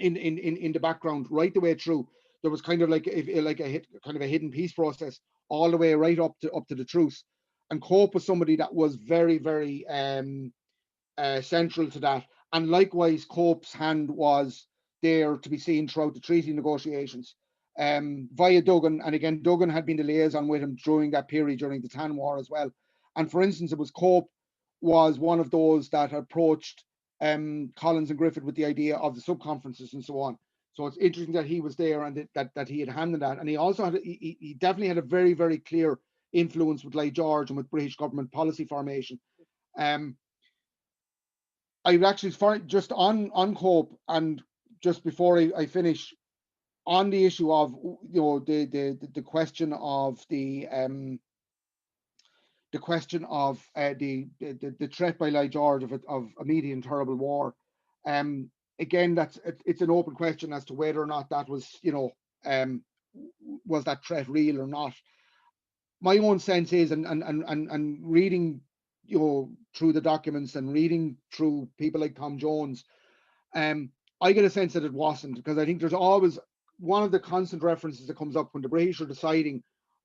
the background right the way through. There was kind of like a hidden peace process all the way right up to the truce. And Cope was somebody that was very, very central to that. And likewise, Cope's hand was there to be seen throughout the treaty negotiations via Duggan. And again, Duggan had been the liaison with him during that period, during the Tan War as well. And for instance, it was Cope was one of those that approached Collins and Griffith with the idea of the sub-conferences and so on. So it's interesting that he was there and that he had handed that. And he also had, he definitely had a very, very clear influence with Lloyd George and with British government policy formation. I actually, just on COPE, and just before I finish, on the issue of, you know, the question of the threat by Lloyd George of immediate and terrible war. Again, it's an open question as to whether or not that was, you know, was that threat real or not. My own sense is, and reading, you know, through the documents and reading through people like Tom Jones, I get a sense that it wasn't, because I think there's always one of the constant references that comes up when the British are deciding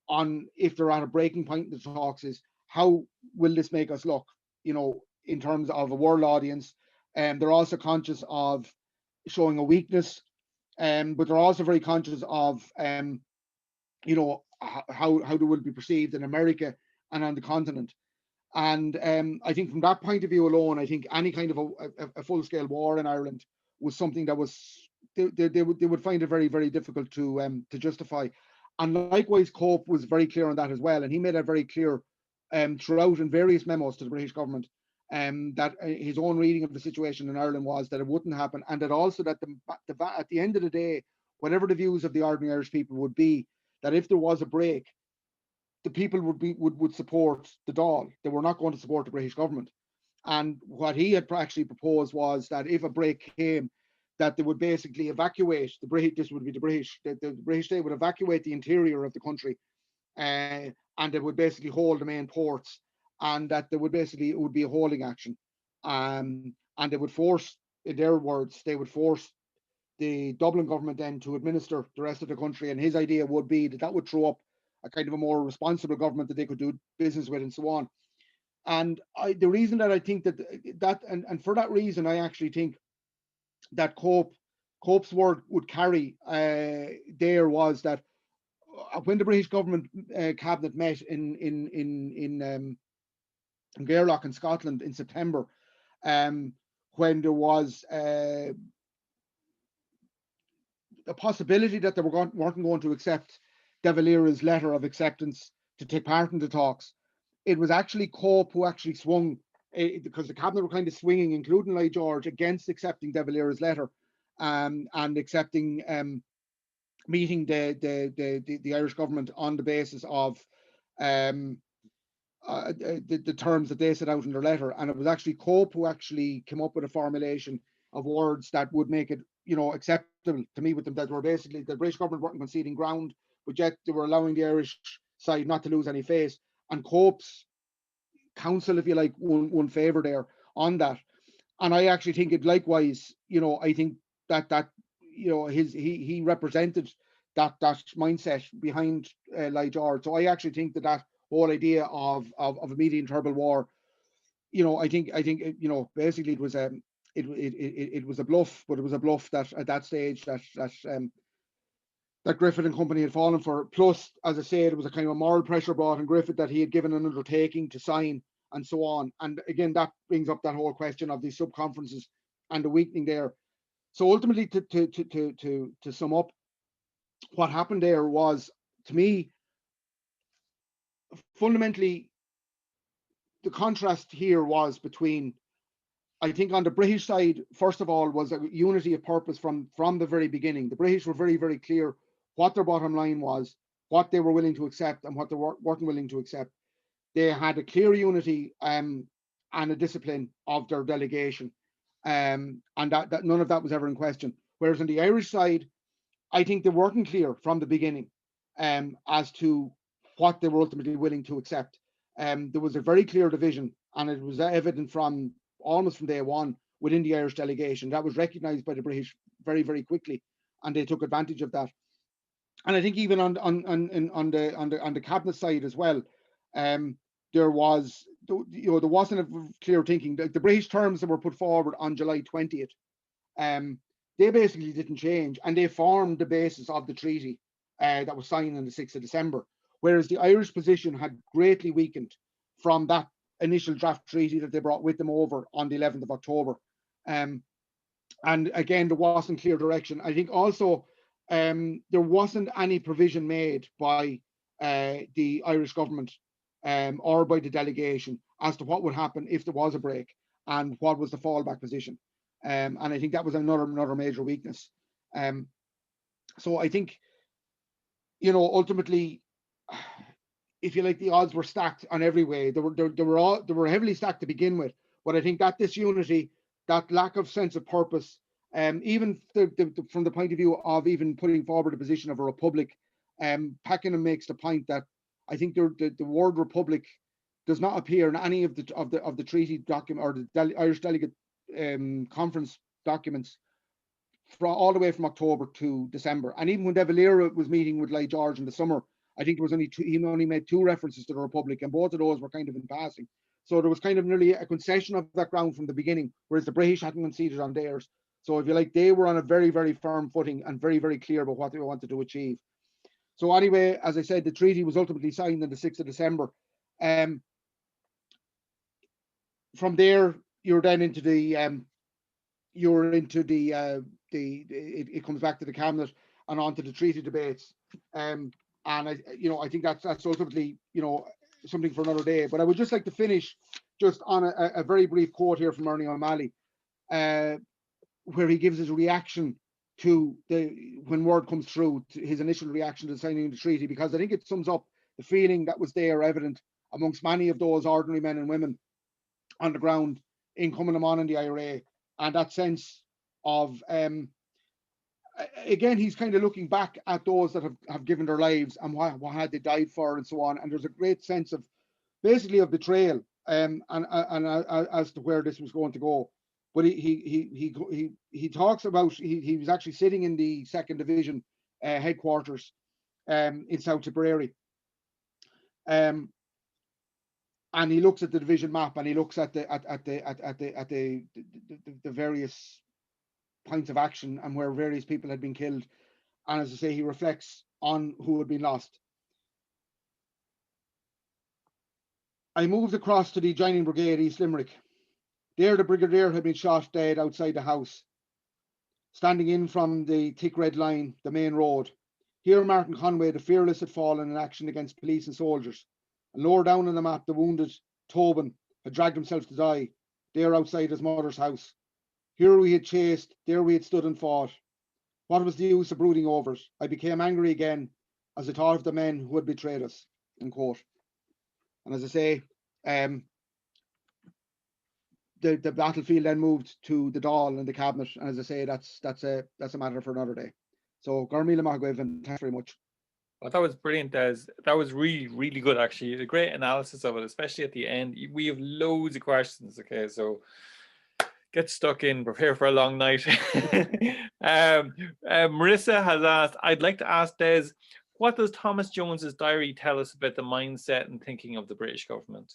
on if they're at a breaking point in the talks is, how will this make us look, you know, in terms of a world audience. They're also conscious of showing a weakness, but they're also very conscious of, you know, how they will be perceived in America and on the continent. And I think from that point of view alone, I think any kind of a full-scale war in Ireland was something that was, they would find it very, very difficult to justify. And likewise, Cope was very clear on that as well, and he made it very clear throughout in various memos to the British government, that his own reading of the situation in Ireland was that it wouldn't happen, and that also that at the end of the day, whatever the views of the ordinary Irish people would be, that if there was a break, the people would support the Dáil. They were not going to support the British government. And what he had actually proposed was that if a break came, that they would basically evacuate the British. This would be the British. The British state would evacuate the interior of the country, and they would basically hold the main ports, and that they would basically, it would be a holding action, and they would force, in their words, they would force the Dublin government then to administer the rest of the country. And his idea would be that that would throw up a kind of a more responsible government that they could do business with, and so on. And the reason that I think and for that reason, I actually think that Cope's word would carry there was that when the British government cabinet met in Gairloch in Scotland in September, when there was a possibility that they weren't going to accept De Valera's letter of acceptance to take part in the talks, it was actually Cope who actually swung, because the cabinet were kind of swinging, including Lloyd George, against accepting De Valera's letter, and accepting meeting the Irish government on the basis of the terms that they set out in their letter. And it was actually Cope who actually came up with a formulation of words that would make it, you know, acceptable to meet with them, that were basically the British government weren't conceding ground, but yet they were allowing the Irish side not to lose any face. And Cope's counsel, if you like, won favour there on that. And I actually think it likewise, you know, I think that you know, he represented that mindset behind Lloyd George. So I actually think that whole idea of immediate and terrible war, you know, I think you know, basically it was it was a bluff, but it was a bluff that at that stage that Griffith and company had fallen for. Plus, as I said, it was a kind of a moral pressure brought on Griffith that he had given an undertaking to sign, and so on. And again, that brings up that whole question of these sub-conferences and the weakening there. So ultimately, to sum up, what happened there was, to me, fundamentally, the contrast here was between, I think on the British side, first of all, was a unity of purpose from the very beginning. The British were very, very clear what their bottom line was, what they were willing to accept and what they weren't willing to accept. They had a clear unity and a discipline of their delegation, and that none of that was ever in question. Whereas on the Irish side, I think they weren't clear from the beginning as to what they were ultimately willing to accept. There was a very clear division, and it was evident from almost from day one within the Irish delegation. That was recognised by the British very, very quickly, and they took advantage of that. And I think even on the cabinet side as well, there was, you know, there wasn't a clear thinking. The British terms that were put forward on July 20th, they basically didn't change, and they formed the basis of the treaty that was signed on the 6th of December. Whereas the Irish position had greatly weakened from that initial draft treaty that they brought with them over on the 11th of October. And again, there wasn't clear direction. I think also there wasn't any provision made by the Irish government or by the delegation as to what would happen if there was a break and what was the fallback position. And I think that was another major weakness. So I think, ultimately, if you like, the odds were stacked on every way. They were heavily stacked to begin with. But I think that disunity, that lack of sense of purpose, even from the point of view of even putting forward a position of a republic, Pakenham makes the point that I think the word republic does not appear in any of the treaty document or the Irish delegate conference documents all the way from October to December. And even when De Valera was meeting with Lloyd George in the summer, I think there was he only made 2 references to the Republic, and both of those were kind of in passing. So there was kind of nearly a concession of that ground from the beginning, whereas the British hadn't conceded on theirs. So if you like, they were on a very, very firm footing and very, very clear about what they wanted to achieve. So anyway, as I said, the treaty was ultimately signed on the 6th of December. From there, you're then into it comes back to the cabinet and onto the treaty debates. And I think that's ultimately, something for another day. But I would just like to finish just on a very brief quote here from Ernie O'Malley, where he gives his reaction to when word comes through, to his initial reaction to signing the treaty, because I think it sums up the feeling that was there evident amongst many of those ordinary men and women on the ground in Cumann in the IRA, and that sense of again, he's kind of looking back at those that have given their lives and what had they died for and so on. And there's a great sense of basically of betrayal and as to where this was going to go. But he talks about he was actually sitting in the 2nd Division headquarters in South Tipperary. And he looks at the division map and he looks at the various points of action and where various people had been killed. And as I say, he reflects on who had been lost. I moved across to the adjoining brigade, East Limerick. There the brigadier had been shot dead outside the house, standing in from the thick red line, the main road. Here Martin Conway, the fearless, had fallen in action against police and soldiers. And lower down on the map, the wounded Tobin had dragged himself to die, there outside his mother's house. Here we had chased, there we had stood and fought. What was the use of brooding over it? I became angry again as I thought of the men who had betrayed us, end quote. And as I say, the battlefield then moved to the Dáil and the cabinet. And as I say, that's a matter for another day. So Garmila Magwev, and thanks very much. Well, that was brilliant, Des. That was really, really good, actually. A great analysis of it, especially at the end. We have loads of questions, okay? So get stuck in, prepare for a long night. Marissa has asked, I'd like to ask Des, what does Thomas Jones's diary tell us about the mindset and thinking of the British government?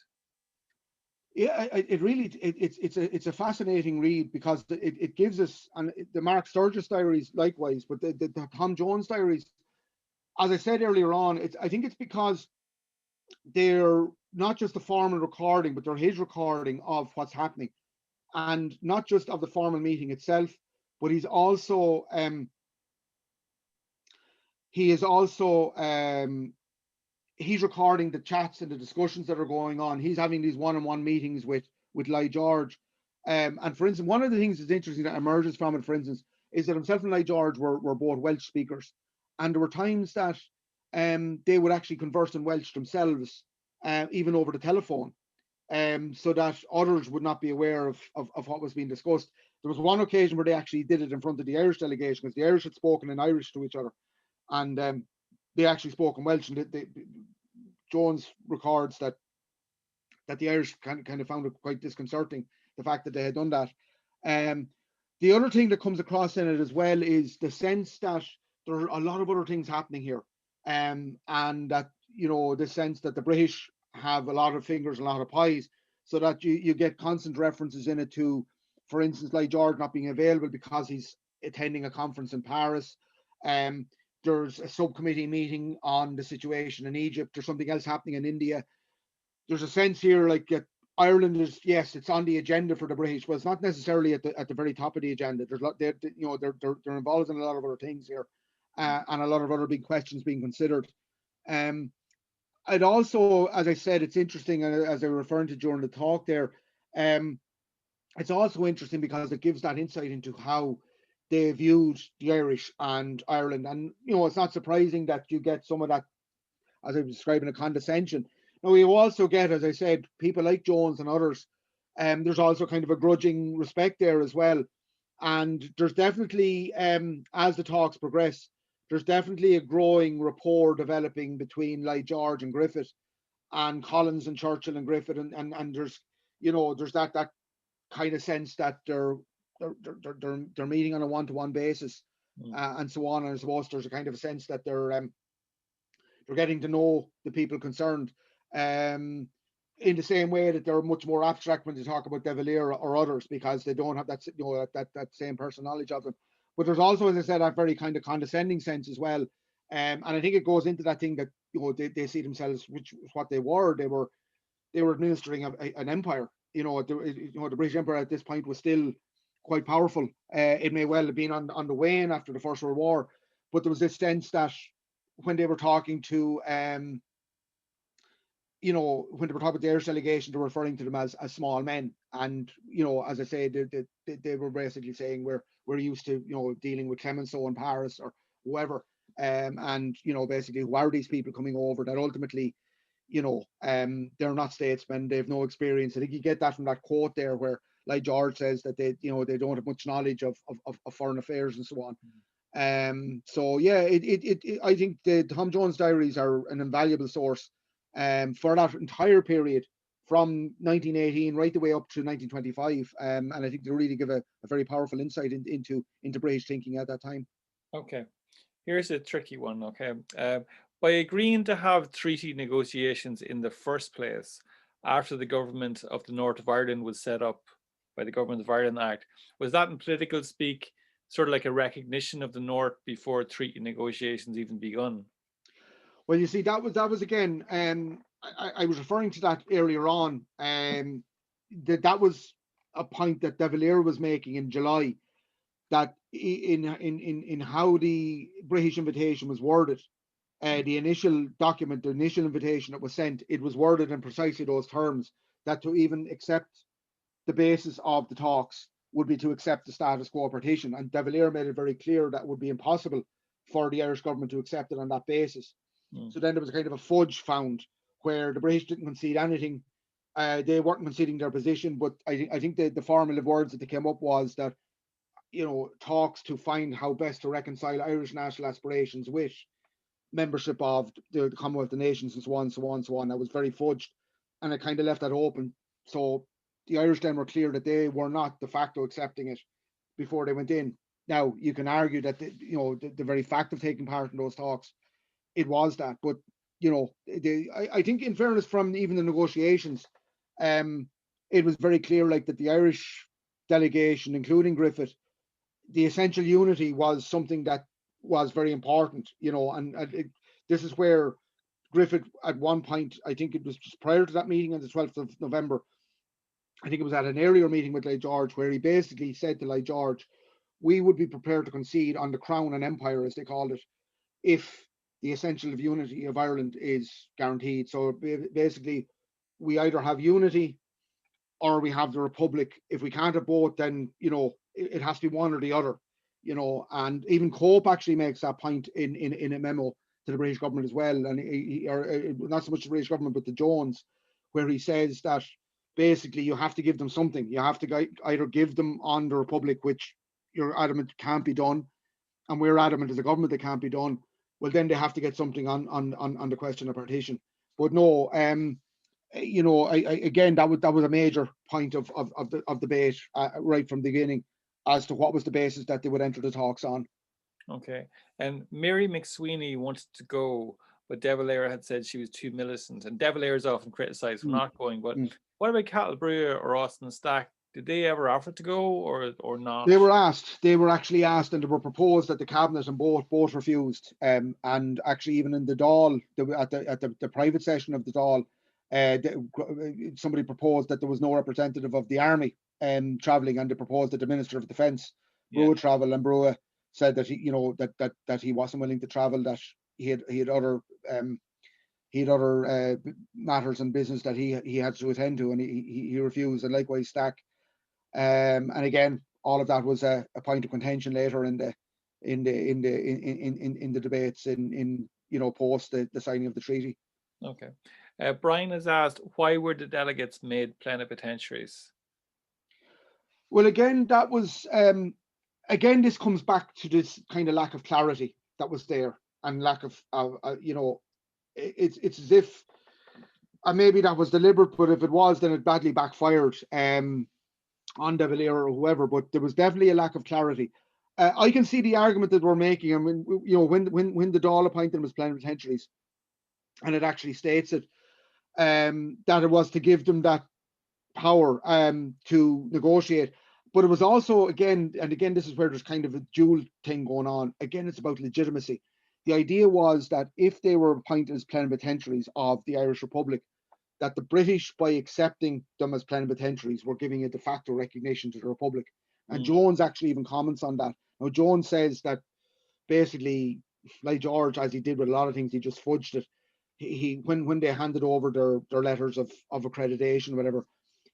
Yeah, it's a fascinating read because it gives us, and the Mark Sturgis diaries likewise, but the Tom Jones diaries, as I said earlier on, I think it's because they're not just the formal recording, but they're his recording of what's happening, and not just of the formal meeting itself, but he's recording the chats and the discussions that are going on. He's having these one-on-one meetings with Lloyd George. And for instance, one of the things that's interesting that emerges from it, for instance, is that himself and Lloyd George were both Welsh speakers. And there were times that they would actually converse in Welsh themselves, even over the telephone, so that others would not be aware of what was being discussed. There was one occasion where they actually did it in front of the Irish delegation, because the Irish had spoken in Irish to each other. And they actually spoke in Welsh, and Jones records that the Irish kind of found it quite disconcerting, the fact that they had done that. The other thing that comes across in it as well is the sense that there are a lot of other things happening here, and that, the sense that the British have a lot of fingers, a lot of pies, so that you get constant references in it to, for instance, like George not being available because he's attending a conference in Paris. There's a subcommittee meeting on the situation in Egypt. There's something else happening in India. There's a sense here like Ireland is, yes, it's on the agenda for the British, but it's not necessarily at the very top of the agenda. There's they're involved in a lot of other things here, and a lot of other big questions being considered. I'd also, as I said, it's interesting, and as I was referring to during the talk there, it's also interesting because it gives that insight into how they viewed the Irish and Ireland. And, it's not surprising that you get some of that, as I was describing, a condescension. Now, you also get, as I said, people like Jones and others. There's also kind of a grudging respect there as well. And there's definitely, as the talks progress, there's definitely a growing rapport developing between Lloyd George and Griffith, and Collins and Churchill and Griffith, and there's there's that kind of sense that they're meeting on a one-to-one basis, and so on. And I suppose there's a kind of a sense that they're getting to know the people concerned, in the same way that they're much more abstract when they talk about De Valera or others, because they don't have that that same personal knowledge of them. But there's also, as I said, that very kind of condescending sense as well, and I think it goes into that thing that they see themselves, which was what they were. They were administering an empire. The British Empire at this point was still quite powerful. It may well have been on the wane after the First World War, but there was this sense that when they were talking to when they were talking about the Irish delegation, they were referring to them as small men. And as I say, they were basically saying we're used to dealing with Clemenceau in Paris or whoever, and basically, who are these people coming over that ultimately they're not statesmen, they have no experience. I think you get that from that quote there where like George says that they don't have much knowledge of foreign affairs and so on. So yeah, I think the Tom Jones diaries are an invaluable source for that entire period from 1918 right the way up to 1925, and I think they really give a very powerful insight into British thinking at that time. Okay, here's a tricky one. Okay, by agreeing to have treaty negotiations in the first place, after the government of the North of Ireland was set up by the Government of Ireland Act, was that in political speak sort of like a recognition of the North before treaty negotiations even begun? Well, you see, that was again, I was referring to that earlier on. That was a point that De Valera was making in July, that in how the British invitation was worded, the initial document, the initial invitation that was sent, it was worded in precisely those terms, that to even accept the basis of the talks would be to accept the status quo partition. And De Valera made it very clear that it would be impossible for the Irish government to accept it on that basis. So then there was a kind of a fudge found where the British didn't concede anything. They weren't conceding their position, but I think the formula of words that they came up was that talks to find how best to reconcile Irish national aspirations with membership of the Commonwealth of Nations and so on, so on, so on. That was very fudged, and it kind of left that open. So the Irish then were clear that they were not de facto accepting it before they went in. Now you can argue that the very fact of taking part in those talks, it was that, but I think in fairness, from even the negotiations, it was very clear, like, that the Irish delegation, including Griffith, the essential unity was something that was very important, this is where Griffith, at one point, I think it was just prior to that meeting on the 12th of November, I think it was at an earlier meeting with Lloyd George, where he basically said to Lloyd George, we would be prepared to concede on the crown and empire, as they called it, if the essential of unity of Ireland is guaranteed. So basically, we either have unity or we have the republic. If we can't have both, then it has to be one or the other. And even Cope actually makes that point in a memo to the British government as well, and or not so much the British government but the Jones, where he says that basically you have to give them something. You have to either give them on the republic, which you're adamant can't be done, and we're adamant as a government that can't be done. Well, then they have to get something on the question of partition. But no, again, that was a major point of debate right from the beginning as to what was the basis that they would enter the talks on. Okay, and Mary McSweeney wanted to go, but De Valera had said she was too militant, and De Valera is often criticised for not going. But what about Cattle or Austin Stack? Did they ever offer to go, or not? They were asked. They were actually asked, and they were proposed at the cabinet, and both refused. And actually, even in the Dáil, at the private session of the Dáil, somebody proposed that there was no representative of the army traveling, and they proposed that the Minister of Defence Brua travel, and Brua said that he, that he wasn't willing to travel, that he had other he had other matters and business that he had to attend to, and he refused, and likewise Stack. And again, all of that was a point of contention later in the debates in post the signing of the treaty. Okay. Brian has asked, why were the delegates made plenipotentiaries? Well, again, that was again, this comes back to this kind of lack of clarity that was there, and lack of it's as if, and maybe that was deliberate, but if it was, then it badly backfired on De Valera or whoever. But there was definitely a lack of clarity. I can see the argument that we're making, and when the Dáil appointed them as plenipotentiaries, and it actually states it, that it was to give them that power to negotiate. But it was also, again, this is where there's kind of a dual thing going on. Again, it's about legitimacy. The idea was that if they were appointed as plenipotentiaries of the Irish Republic, that the British, by accepting them as plenipotentiaries, were giving a de facto recognition to the Republic. And Jones actually even comments on that. Now, Jones says that basically, like George, as he did with a lot of things, he just fudged it. When they handed over their letters of accreditation or whatever,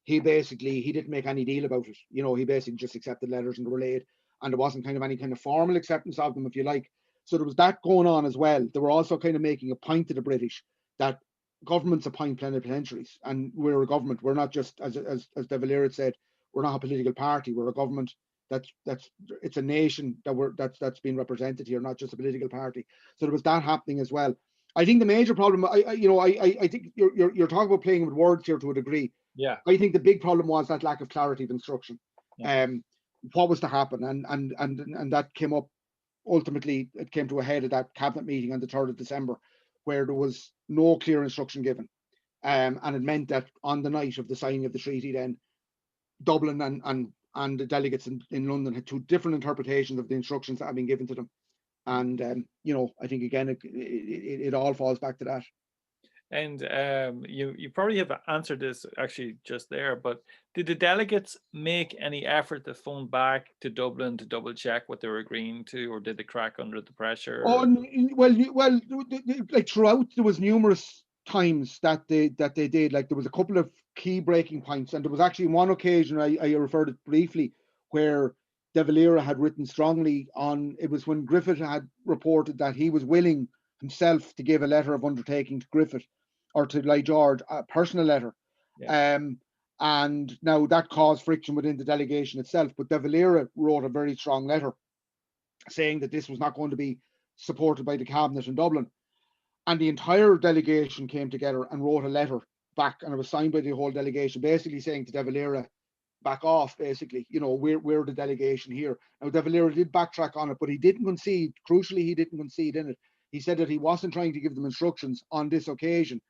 he didn't make any deal about it. He basically just accepted letters and they were laid, and there wasn't kind of any kind of formal acceptance of them, if you like. So there was that going on as well. They were also kind of making a point to the British that governments appoint plenipotentiaries, and we're a government. We're not just, as De Valera said, we're not a political party. We're a government. It's a nation that's being represented here, not just a political party. So there was that happening as well. I think the major problem, I think you're talking about playing with words here to a degree. Yeah. I think the big problem was that lack of clarity of instruction. Yeah. What was to happen, and that came up. Ultimately, it came to a head at that cabinet meeting on the 3rd of December, where there was no clear instruction given, and it meant that on the night of the signing of the treaty, then Dublin and the delegates in London had two different interpretations of the instructions that had been given to them. And I think again it all falls back to that. And you probably have answered this actually just there, but did the delegates make any effort to phone back to Dublin to double check what they were agreeing to, or did they crack under the pressure? Oh, well, like throughout, there was numerous times that they did. Like there was a couple of key breaking points, and there was actually one occasion I referred it briefly where De Valera had written strongly on. It was when Griffith had reported that he was willing himself to give a letter of undertaking to Griffith or to Lloyd George, a personal letter. Yeah. And now that caused friction within the delegation itself. But De Valera wrote a very strong letter saying that this was not going to be supported by the cabinet in Dublin. And the entire delegation came together and wrote a letter back, and it was signed by the whole delegation, basically saying to De Valera, back off, basically, we're the delegation here. Now, De Valera did backtrack on it, but he didn't concede. Crucially, he didn't concede in it. He said that he wasn't trying to give them instructions on this occasion,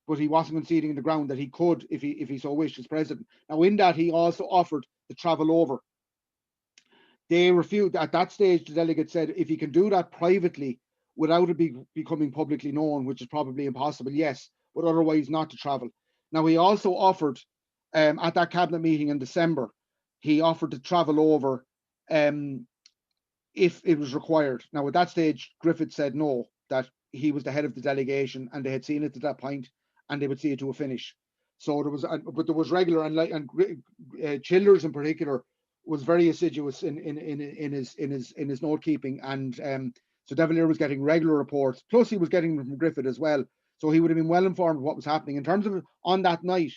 but he wasn't conceding in the ground that he could, if he so wished, as president. Now, in that, he also offered to travel over. They refused. At that stage, the delegate said, if he can do that privately without it becoming publicly known, which is probably impossible, yes, but otherwise not to travel. Now, he also offered, at that cabinet meeting in December, he offered to travel over if it was required. Now, at that stage, Griffith said no, that he was the head of the delegation and they had seen it to that point and they would see it to a finish. So there was, but there was regular, and Childers in particular was very assiduous in his note keeping, and so De Valera was getting regular reports. Plus, he was getting them from Griffith as well, so he would have been well informed of what was happening in terms of on that night.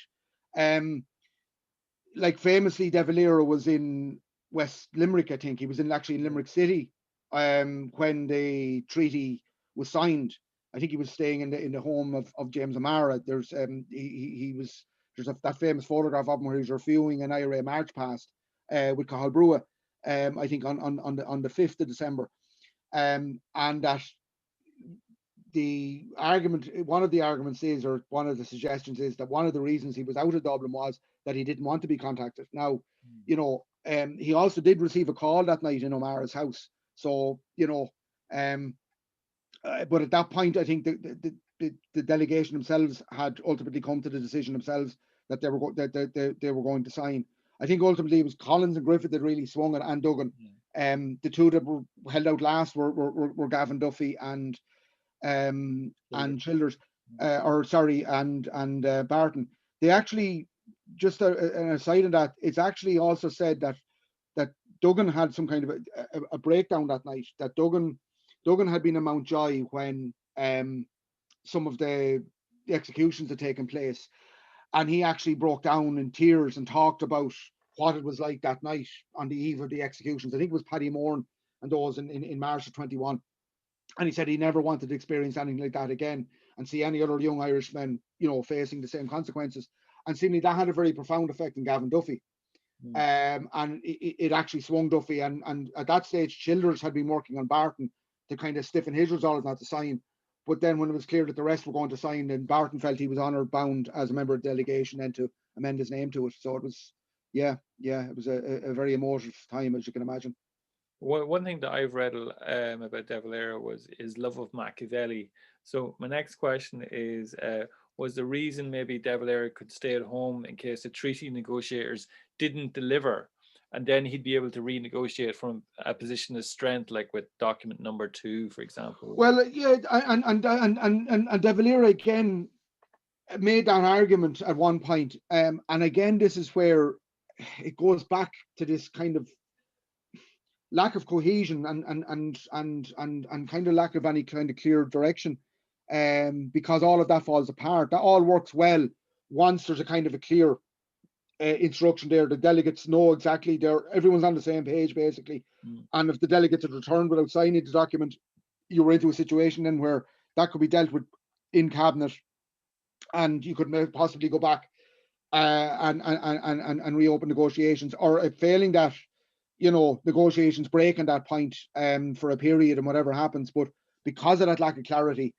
Like famously, De Valera was in West Limerick. I think he was actually in Limerick City when the treaty was signed. I think he was staying in the home of James O'Mara. There's that famous photograph of him where he was reviewing an IRA march past with Cathal Brugha, I think on the 5th of December, and that one of the arguments is, or one of the suggestions is, that one of the reasons he was out of Dublin was that he didn't want to be contacted. Now, he also did receive a call that night in O'Mara's house. So, but at that point, I think the delegation themselves had ultimately come to the decision themselves that they were going to sign. I think ultimately it was Collins and Griffith that really swung it, and Duggan. The two that were held out last were Gavin Duffy and Childers. and Barton. They actually, just an aside on that, it's actually also said that Duggan had some kind of a breakdown that night. That Duggan had been in Mountjoy when some of the executions had taken place, and he actually broke down in tears and talked about what it was like that night on the eve of the executions. I think it was Paddy Moran and those in March of 21. And he said he never wanted to experience anything like that again and see any other young Irishmen, facing the same consequences. And seemingly that had a very profound effect on Gavin Duffy. And it actually swung Duffy. And at that stage, Childers had been working on Barton to kind of stiffen his resolve not to sign. But then when it was clear that the rest were going to sign, then Barton felt he was honoured bound as a member of the delegation then to amend his name to it. So it was, it was a very emotive time, as you can imagine. One thing that I've read about De Valera was his love of Machiavelli. So my next question is, was the reason maybe De Valera could stay at home in case the treaty negotiators didn't deliver, and then he'd be able to renegotiate from a position of strength, like with document number 2, for example? Well, yeah, and De Valera again made that argument at one point, and again, this is where it goes back to this kind of lack of cohesion and kind of lack of any kind of clear direction, because all of that falls apart. That all works well once there's a kind of a clear instruction there. The delegates know exactly, everyone's on the same page basically. And if the delegates had returned without signing the document, you were into a situation then where that could be dealt with in cabinet, and you could possibly go back and reopen negotiations, or failing that, negotiations break at that point for a period and whatever happens. But because of that lack of clarity,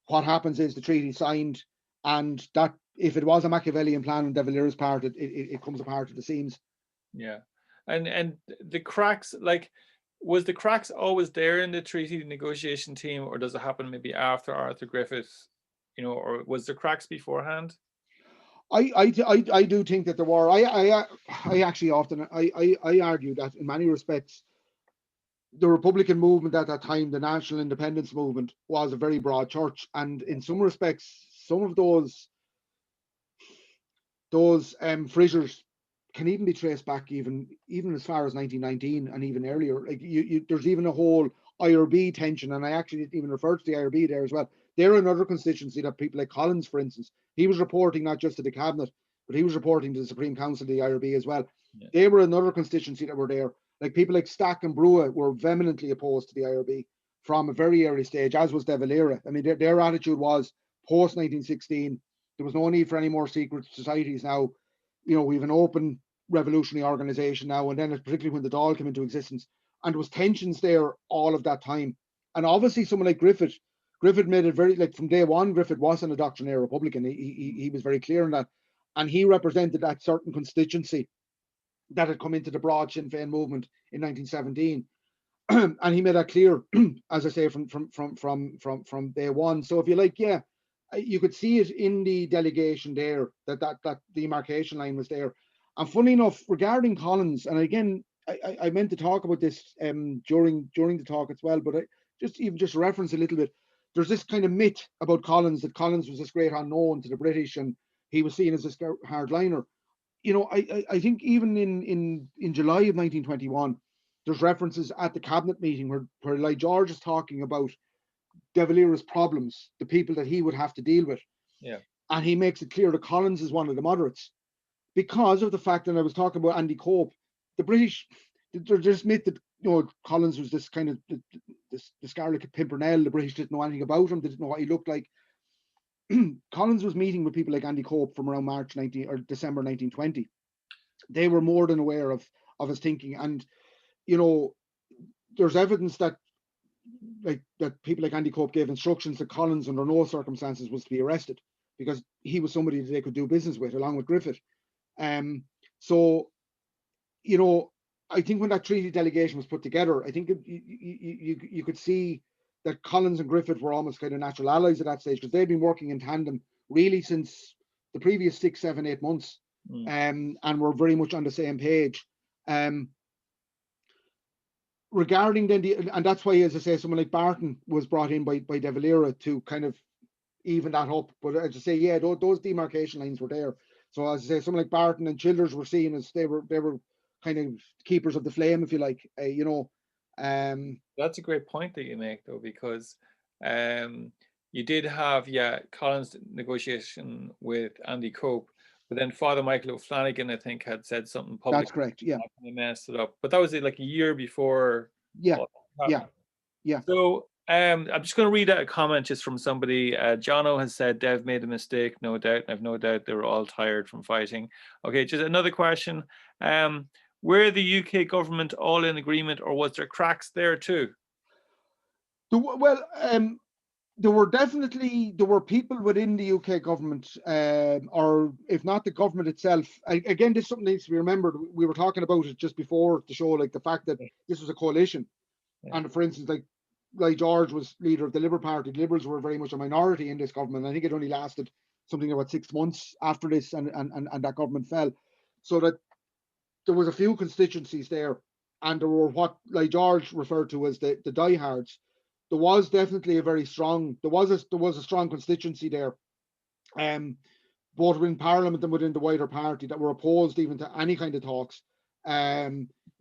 what happens is the treaty signed, and that if it was a Machiavellian plan on De Valera's part, it comes apart at the seams. Yeah, and the cracks, like, was the cracks always there in the treaty negotiation team, or does it happen maybe after Arthur Griffith, or was there cracks beforehand? I do think that there were. I actually often I argue that in many respects the Republican movement at that time, the national independence movement, was a very broad church, and in some respects, some of those fissures can even be traced back even as far as 1919 and even earlier. Like there's even a whole IRB tension, and I actually even referred to the IRB there as well. They're another constituency that people like Collins, for instance, he was reporting not just to the cabinet, but he was reporting to the Supreme Council of the IRB as well. Yeah. They were another constituency that were there. Like people like Stack and Brewer were vehemently opposed to the IRB from a very early stage, as was De Valera. I mean, their attitude was post 1916. There was no need for any more secret societies now. We have an open revolutionary organization now, and then particularly when the Dáil came into existence, and there was tensions there all of that time. And obviously someone like Griffith made it very, like from day one, Griffith wasn't a doctrinaire Republican. He was very clear on that. And he represented that certain constituency that had come into the broad Sinn Féin movement in 1917. And he made that clear, as I say, from day one. So if you like, yeah, you could see it in the delegation there, that demarcation line was there. And funny enough, regarding Collins, and again, I meant to talk about this during the talk as well, but I just reference a little bit. There's this kind of myth about Collins, that Collins was this great unknown to the British, and he was seen as this hardliner. I think even in July of 1921, there's references at the cabinet meeting where Lloyd George is talking about De Valera's problems, the people that he would have to deal with. Yeah. And he makes it clear that Collins is one of the moderates because of the fact that I was talking about Andy Cope. The British, there's this myth that Collins was this kind of the Scarlet Pimpernel. The British didn't know anything about him. They didn't know what he looked like. Collins was meeting with people like Andy Cope from around December 1920. They were more than aware of his thinking, and there's evidence that people like Andy Cope gave instructions that Collins under no circumstances was to be arrested, because he was somebody that they could do business with along with Griffith. So I think when that treaty delegation was put together, I think you could see that Collins and Griffith were almost kind of natural allies at that stage, because they'd been working in tandem really since the previous 6, 7, 8 months, and were very much on the same page. Regarding then and that's why, as I say, someone like Barton was brought in by De Valera to kind of even that up. But as I say, yeah, those demarcation lines were there. So as I say, someone like Barton and Childers were seen as they were kind of keepers of the flame, if you like. That's a great point that you make, though, because you did have, yeah, Collins' negotiation with Andy Cope, but then Father Michael O'Flanagan, I think, had said something That's public. correct. Yeah. They messed it up, but that was like a year before Yeah. all that Yeah. happened. Yeah. So I'm just going to read out a comment just from somebody. Jono has said Dev made a mistake, no doubt. I've no doubt they were all tired from fighting. Okay, just another question. Were the UK government all in agreement, or was there cracks there too? Well, there were people within the UK government, or if not the government itself. Again, this is something that needs to be remembered. We were talking about it just before the show, like the fact that this was a coalition. Yeah. And for instance, like Lloyd George was leader of the Liberal Party. The Liberals were very much a minority in this government. I think it only lasted something about 6 months after this, and that government fell. So that there was a few constituencies there, and there were what Lloyd George referred to as the diehards. There was definitely a very strong, there was a strong constituency there, both within Parliament and within the wider party, that were opposed even to any kind of talks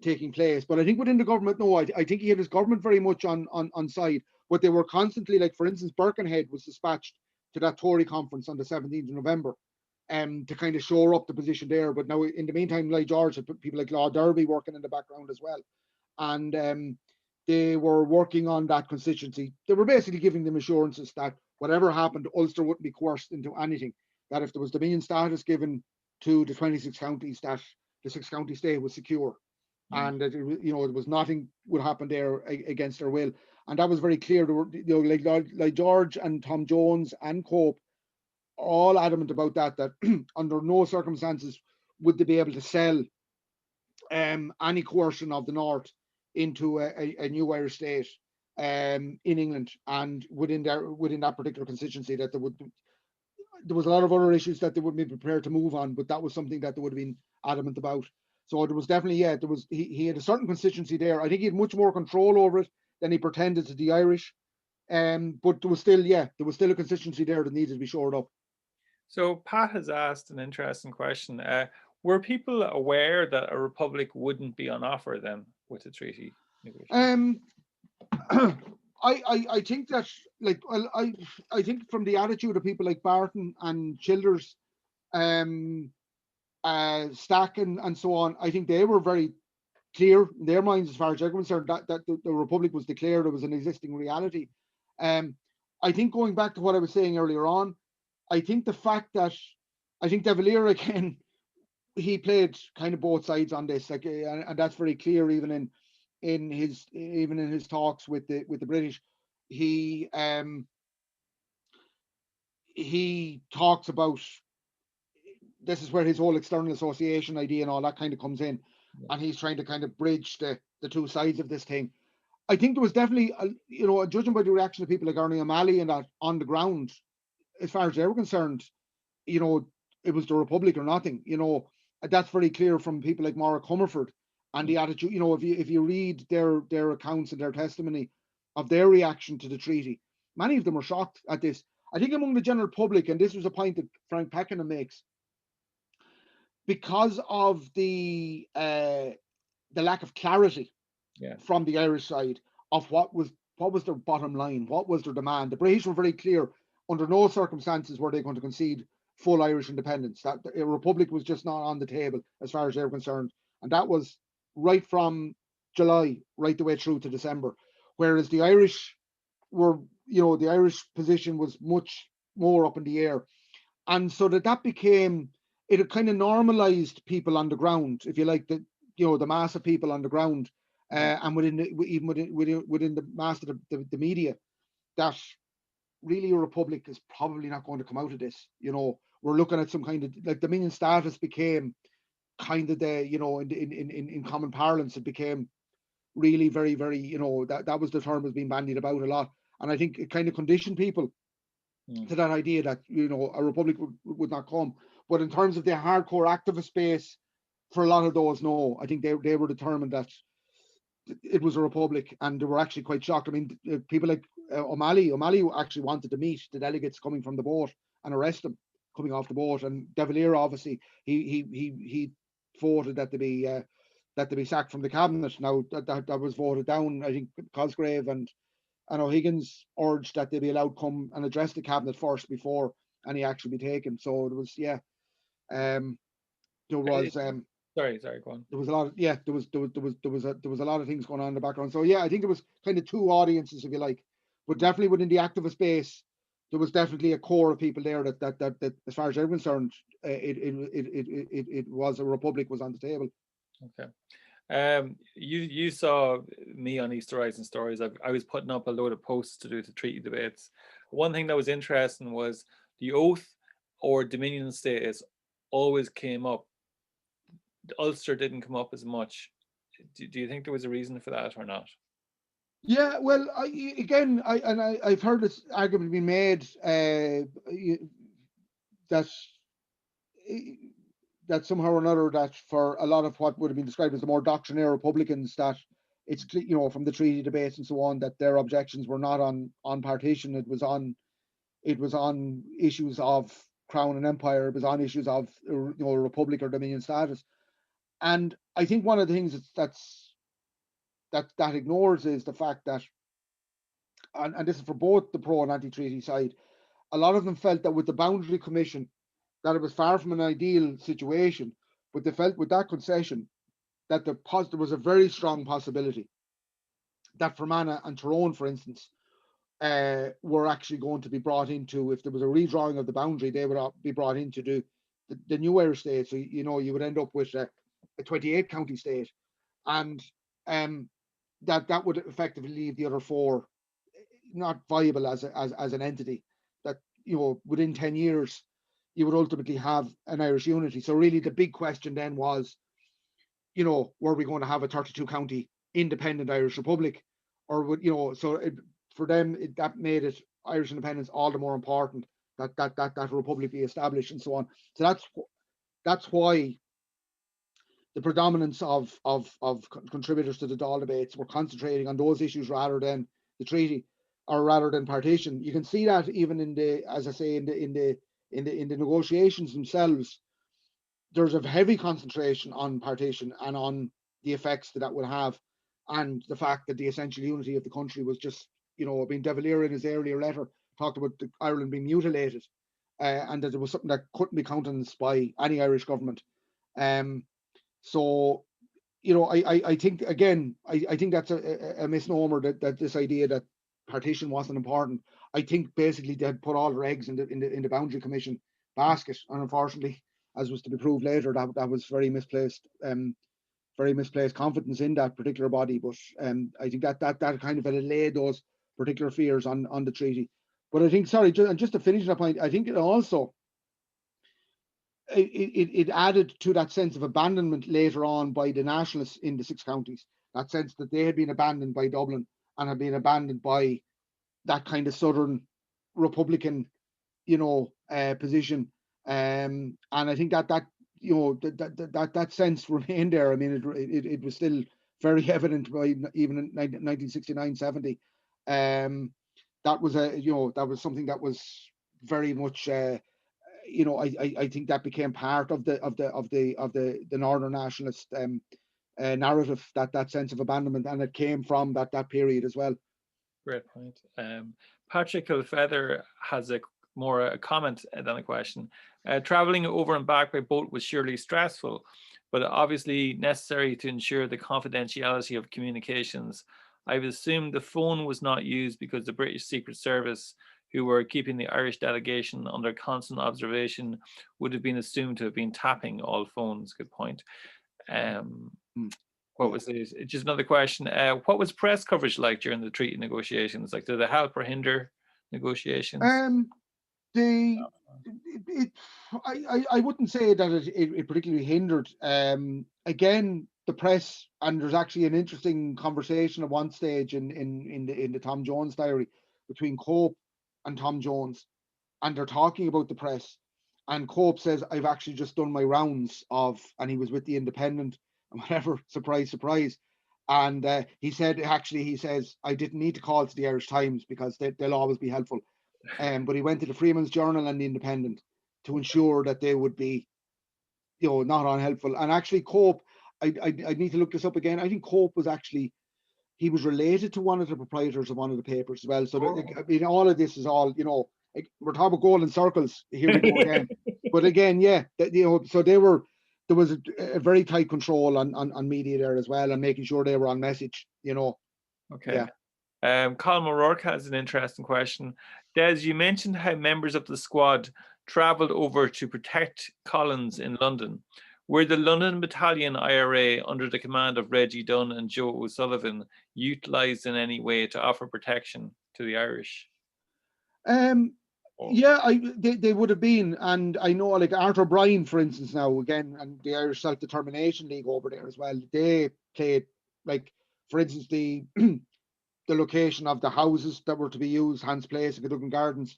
taking place. But I think within the government, no, I think he had his government very much on side. But they were constantly, like for instance, Birkenhead was dispatched to that Tory conference on the 17th of November, to kind of shore up the position there. But now, in the meantime, Lloyd George had put people like Lord Derby working in the background as well, and they were working on that constituency. They were basically giving them assurances that whatever happened, Ulster wouldn't be coerced into anything. That if there was Dominion status given to the 26 counties, that the 6-county state was secure, and that there was nothing would happen there against their will. And that was very clear. There were, like George and Tom Jones and Cope, all adamant about that under no circumstances would they be able to sell any coercion of the North into a new Irish state in England, and within that particular constituency, that there was a lot of other issues that they wouldn't be prepared to move on, but that was something that they would have been adamant about. So there was definitely, he had a certain constituency there. I think he had much more control over it than he pretended to the Irish. But there was still a constituency there that needed to be shored up. So Pat has asked an interesting question. Were people aware that a republic wouldn't be on offer then with the treaty negotiation? I think that, like, well, I think from the attitude of people like Barton and Childers, Stack and so on, I think they were very clear in their minds, as far as they're concerned, that the republic was declared. It was an existing reality. I think, going back to what I was saying earlier on, I think the fact that I think De Valera, again, he played kind of both sides on this, like, and that's very clear even in his talks with the British. He talks about, this is where his whole external association idea and all that kind of comes in, and he's trying to kind of bridge the two sides of this thing. I think there was definitely, judging by the reaction of people like Ernie O'Malley and that on the ground, as far as they were concerned, it was the Republic or nothing. That's very clear from people like Mark Hummerford and the attitude. If you read their accounts and their testimony of their reaction to the treaty, many of them were shocked at this. I think among the general public, and this was a point that Frank Pakenham makes, because of the lack of clarity from the Irish side of what was their bottom line, what was their demand. The British were very clear: under no circumstances were they going to concede full Irish independence. That a republic was just not on the table as far as they were concerned, and that was right from July right the way through to December. Whereas the Irish were, the Irish position was much more up in the air, and so that became, it kind of normalized people on the ground, if you like, the mass of people on the ground, and within the mass of the media, that really a republic is probably not going to come out of this. We're looking at some kind of, like, Dominion status became kind of the, in common parlance, it became really very, very, that was the term was being bandied about a lot. And I think it kind of conditioned people to that idea that, a republic would not come. But in terms of the hardcore activist base, for a lot of those, no, I think they were determined that it was a republic, and they were actually quite shocked. I mean, people like O'Malley actually wanted to meet the delegates coming from the boat and arrest them coming off the boat. And De Valera, obviously, he voted that they be sacked from the cabinet. Now that was voted down. I think Cosgrave and O'Higgins urged that they be allowed come and address the cabinet first before any action be taken. So it was, yeah, there was sorry, go on. there was a lot of, yeah, there was a lot of things going on in the background. So yeah, I think there was kind of two audiences, if you like, but definitely within the activist base, there was definitely a core of people there that as far as I'm concerned, it was a republic was on the table. Okay. You saw me on Easter Rising Stories. I was putting up a load of posts to do the treaty debates. One thing that was interesting was the oath or Dominion status always came up. The Ulster didn't come up as much. Do you think there was a reason for that or not? Yeah, well, I've heard this argument being made that somehow or another, that for a lot of what would have been described as the more doctrinaire Republicans, that it's, you know, from the treaty debates and so on, that their objections were not on partition. It was on issues of crown and empire. It was on issues of, you know, republic or dominion status. And I think one of the things that ignores is the fact that, and this is for both the pro and anti-treaty side, a lot of them felt that with the boundary commission, that it was far from an ideal situation, but they felt with that concession that there was a very strong possibility that Fermanagh and Tyrone, for instance, were actually going to be brought into, if there was a redrawing of the boundary, they would be brought in to do the new Irish state. So, you know, you would end up with a 28 county state, and that would effectively leave the other four not viable as an entity. That, you know, within 10 years you would ultimately have an Irish unity. So really the big question then was, you know, were we going to have a 32 county independent Irish Republic, or would, you know, so for them that made it Irish independence all the more important, that republic be established and so on. So that's why the predominance of contributors to the Dáil debates were concentrating on those issues rather than the treaty, or rather than partition. You can see that even in the, as I say, in the negotiations themselves, there's a heavy concentration on partition and on the effects that would have, and the fact that the essential unity of the country was just, you know, I mean, De Valera in his earlier letter talked about Ireland being mutilated, and that it was something that couldn't be countenanced by any Irish government. So, you know, I think, again, I think that's a misnomer, that this idea that partition wasn't important. I think basically they had put all their eggs in the Boundary Commission basket, and unfortunately, as was to be proved later, that was very misplaced confidence in that particular body. But I think that kind of allayed those particular fears on the treaty. But I think, sorry, just to finish that point, I think it also it added to that sense of abandonment later on by the nationalists in the six counties, that sense that they had been abandoned by Dublin and had been abandoned by that kind of southern republican, you know, position. And I think that you know, that sense remained there. I mean, it was still very evident by even in 1969-70. That was that was something that was very much, you know, I think that became part of the Northern nationalist narrative, that sense of abandonment, and it came from that period as well. Great point. Patrick Kilfeather has a comment than a question. Traveling over and back by boat was surely stressful, but obviously necessary to ensure the confidentiality of communications. I've assumed the phone was not used because the British Secret Service, who were keeping the Irish delegation under constant observation, would have been assumed to have been tapping all phones. Good point. What was this? Just another question. What was press coverage like during the treaty negotiations? Like, did it help or hinder negotiations? I wouldn't say that it particularly hindered. Again, the press, and there's actually an interesting conversation at one stage in the Tom Jones diary between Cope and Tom Jones, and they're talking about the press, and Cope says, I've actually just done my rounds of, and he was with the Independent and whatever, surprise, surprise. And he said, actually, he says, I didn't need to call to the Irish Times because they'll always be helpful. But he went to the Freeman's Journal and the Independent to ensure that they would be, not unhelpful. And actually, Cope, I need to look this up again. I think Cope was actually, he was related to one of the proprietors of one of the papers as well. So I mean, all of this is all, we're talking about golden circles. Here we go again. But again, yeah, so there was a very tight control on media there as well, and making sure they were on message. Okay. Yeah. Colin O'Rourke has an interesting question. Des, you mentioned how members of the squad travelled over to protect Collins in London. Were the London Battalion IRA, under the command of Reggie Dunn and Joe O'Sullivan, utilised in any way to offer protection to the Irish? Yeah, they would have been, and I know, like Arthur Bryan, for instance, now again, and the Irish Self-Determination League over there as well. They played, like, for instance, the the location of the houses that were to be used, Hans Place and Cadogan Gardens.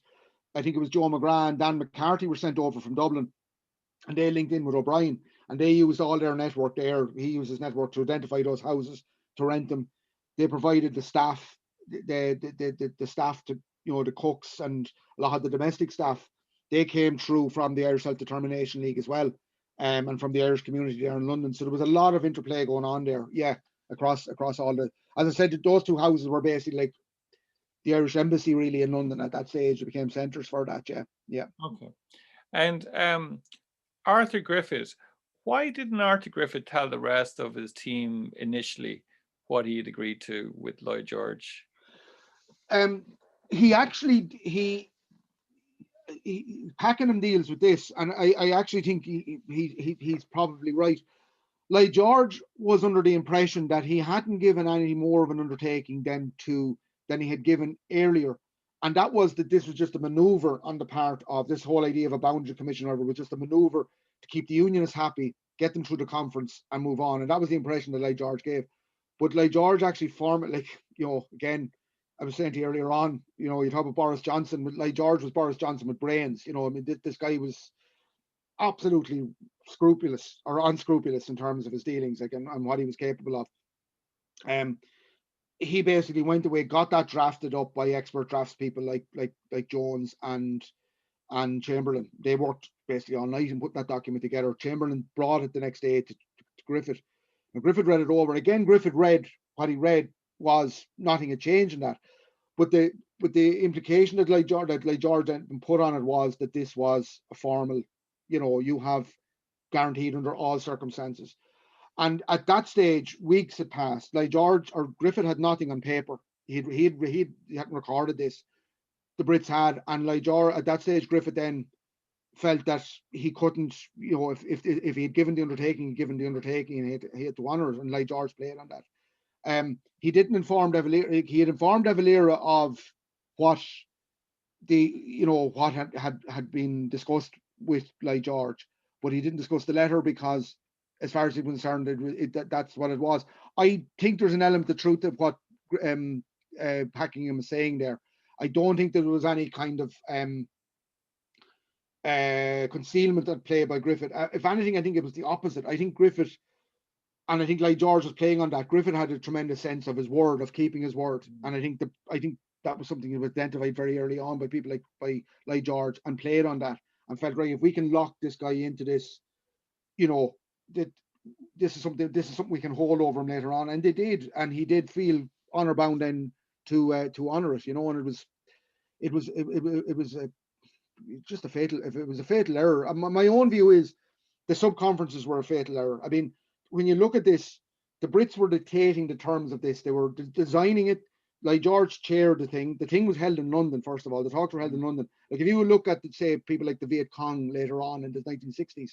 I think it was Joe McGrath and Dan McCarthy were sent over from Dublin, and they linked in with O'Brien, and they used all their network there. He used his network to identify those houses, to rent them. They provided the staff, the staff to, the cooks and a lot of the domestic staff. They came through from the Irish Self-Determination League as well, and from the Irish community there in London. So there was a lot of interplay going on there. Yeah, across all the, as I said, those two houses were basically like the Irish Embassy really in London at that stage. It became centres for that. Yeah. Okay. And Arthur Griffith, why didn't Arthur Griffith tell the rest of his team initially what he had agreed to with Lloyd George? He actually Pakenham deals with this, and I actually think he's probably right. Lloyd George was under the impression that he hadn't given any more of an undertaking than he had given earlier, and that was that this was just a manoeuvre on the part of this whole idea of a boundary commission, or was just a manoeuvre to keep the unionists happy, get them through the conference, and move on. And that was the impression that Lloyd George gave. But Lloyd George actually formed, like, again, I was saying to you earlier on, you talk about Boris Johnson. Lloyd George was Boris Johnson with brains. I mean, this guy was absolutely scrupulous or unscrupulous in terms of his dealings, like, and what he was capable of. He basically went away, got that drafted up by expert drafts people like Jones and Chamberlain. They worked basically all night and put that document together. Chamberlain brought it the next day to Griffith, and Griffith read it over. Again, Griffith read what he read was nothing had changed in that, but the implication that Lloyd George put on it was that this was a formal, you have guaranteed under all circumstances. And at that stage, weeks had passed. Lloyd George or Griffith had nothing on paper. He hadn't recorded this. The Brits had, and Lloyd George at that stage, Griffith then felt that he couldn't, if he had given the undertaking, and he had to honour it, and Lloyd George played on that. He didn't inform De Valera. He had informed De Valera of what what had been discussed with Lloyd George, but he didn't discuss the letter because, as far as he was concerned, that's what it was. I think there's an element of truth of what Packingham is saying there. I don't think there was any kind of concealment at play by Griffith. If anything, I think it was the opposite. I think Griffith, and I think Lloyd George was playing on that. Griffith had a tremendous sense of his word, of keeping his word, and I think that was something that was identified very early on by people by Lloyd George, and played on that and felt, right, if we can lock this guy into this, that this is something we can hold over him later on, and they did, and he did feel honor bound then to honor it, and it was just a fatal, if it was a fatal error. My own view is the sub-conferences were a fatal error. I mean, when you look at this, the Brits were dictating the terms of this. They were designing it. Like George chaired the thing. The thing was held in London, first of all. The talks were held in London. Like, if you look at, say, people like the Viet Cong later on in the 1960s,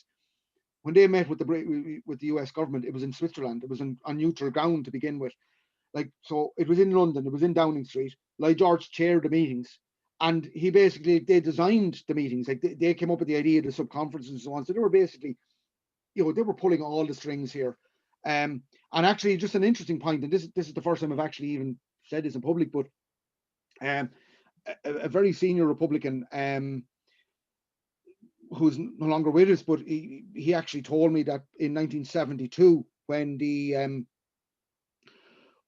when they met with the US government, it was in Switzerland. It was on neutral ground to begin with. Like, so it was in London. It was in Downing Street. Like, George chaired the meetings, and they designed the meetings. Like, they came up with the idea of the sub-conferences and so on. So they were basically, they were pulling all the strings here. And actually, just an interesting point, and this is the first time I've actually even said this in public, but a very senior Republican who's no longer with us, but he actually told me that in 1972, when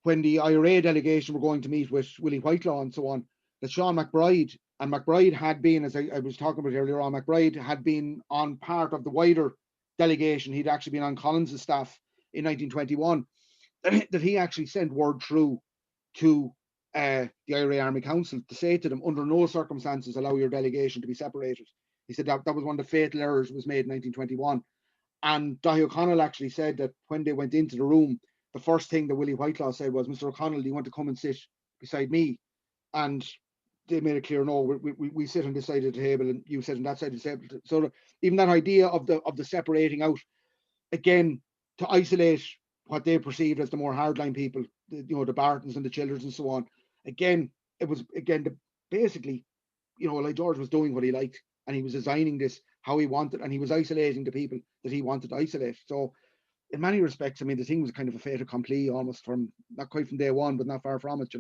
when the IRA delegation were going to meet with Willie Whitelaw and so on, that Sean McBride, and McBride had been, as I was talking about earlier on, McBride had been on part of the wider delegation. He'd actually been on Collins' staff in 1921, that he actually sent word through to the IRA Army Council to say to them, under no circumstances allow your delegation to be separated. He said that was one of the fatal errors was made in 1921. And Daithí O'Connell actually said that when they went into the room, the first thing that Willie Whitelaw said was, Mr. O'Connell, do you want to come and sit beside me? And they made it clear, no, we sit on this side of the table and you sit on that side of the table. So even that idea of the separating out, again, to isolate what they perceived as the more hardline people, the Bartons and the Childers and so on. Again, it was basically, like George was doing what he liked, and he was designing this how he wanted, and he was isolating the people that he wanted to isolate. So in many respects, I mean, the thing was kind of a fait accompli almost from, not quite from day one, but not far from it,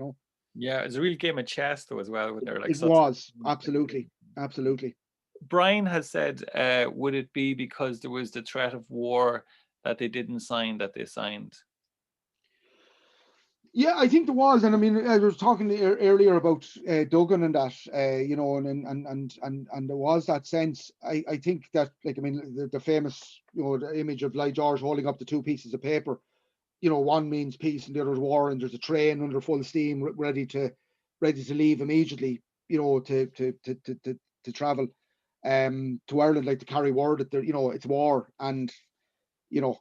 Yeah, it's a real game of chess though as well. With their like it was absolutely. Brian has said, would it be because there was the threat of war that they didn't sign that they signed? Yeah, I think there was, and I mean, I was talking earlier about Duggan and that, and there was that sense. I think that, like, I mean, the famous, the image of Lloyd George holding up the two pieces of paper, one means peace and the other is war, and there's a train under full steam ready to leave immediately, to travel to Ireland, like to carry word that there, it's war, and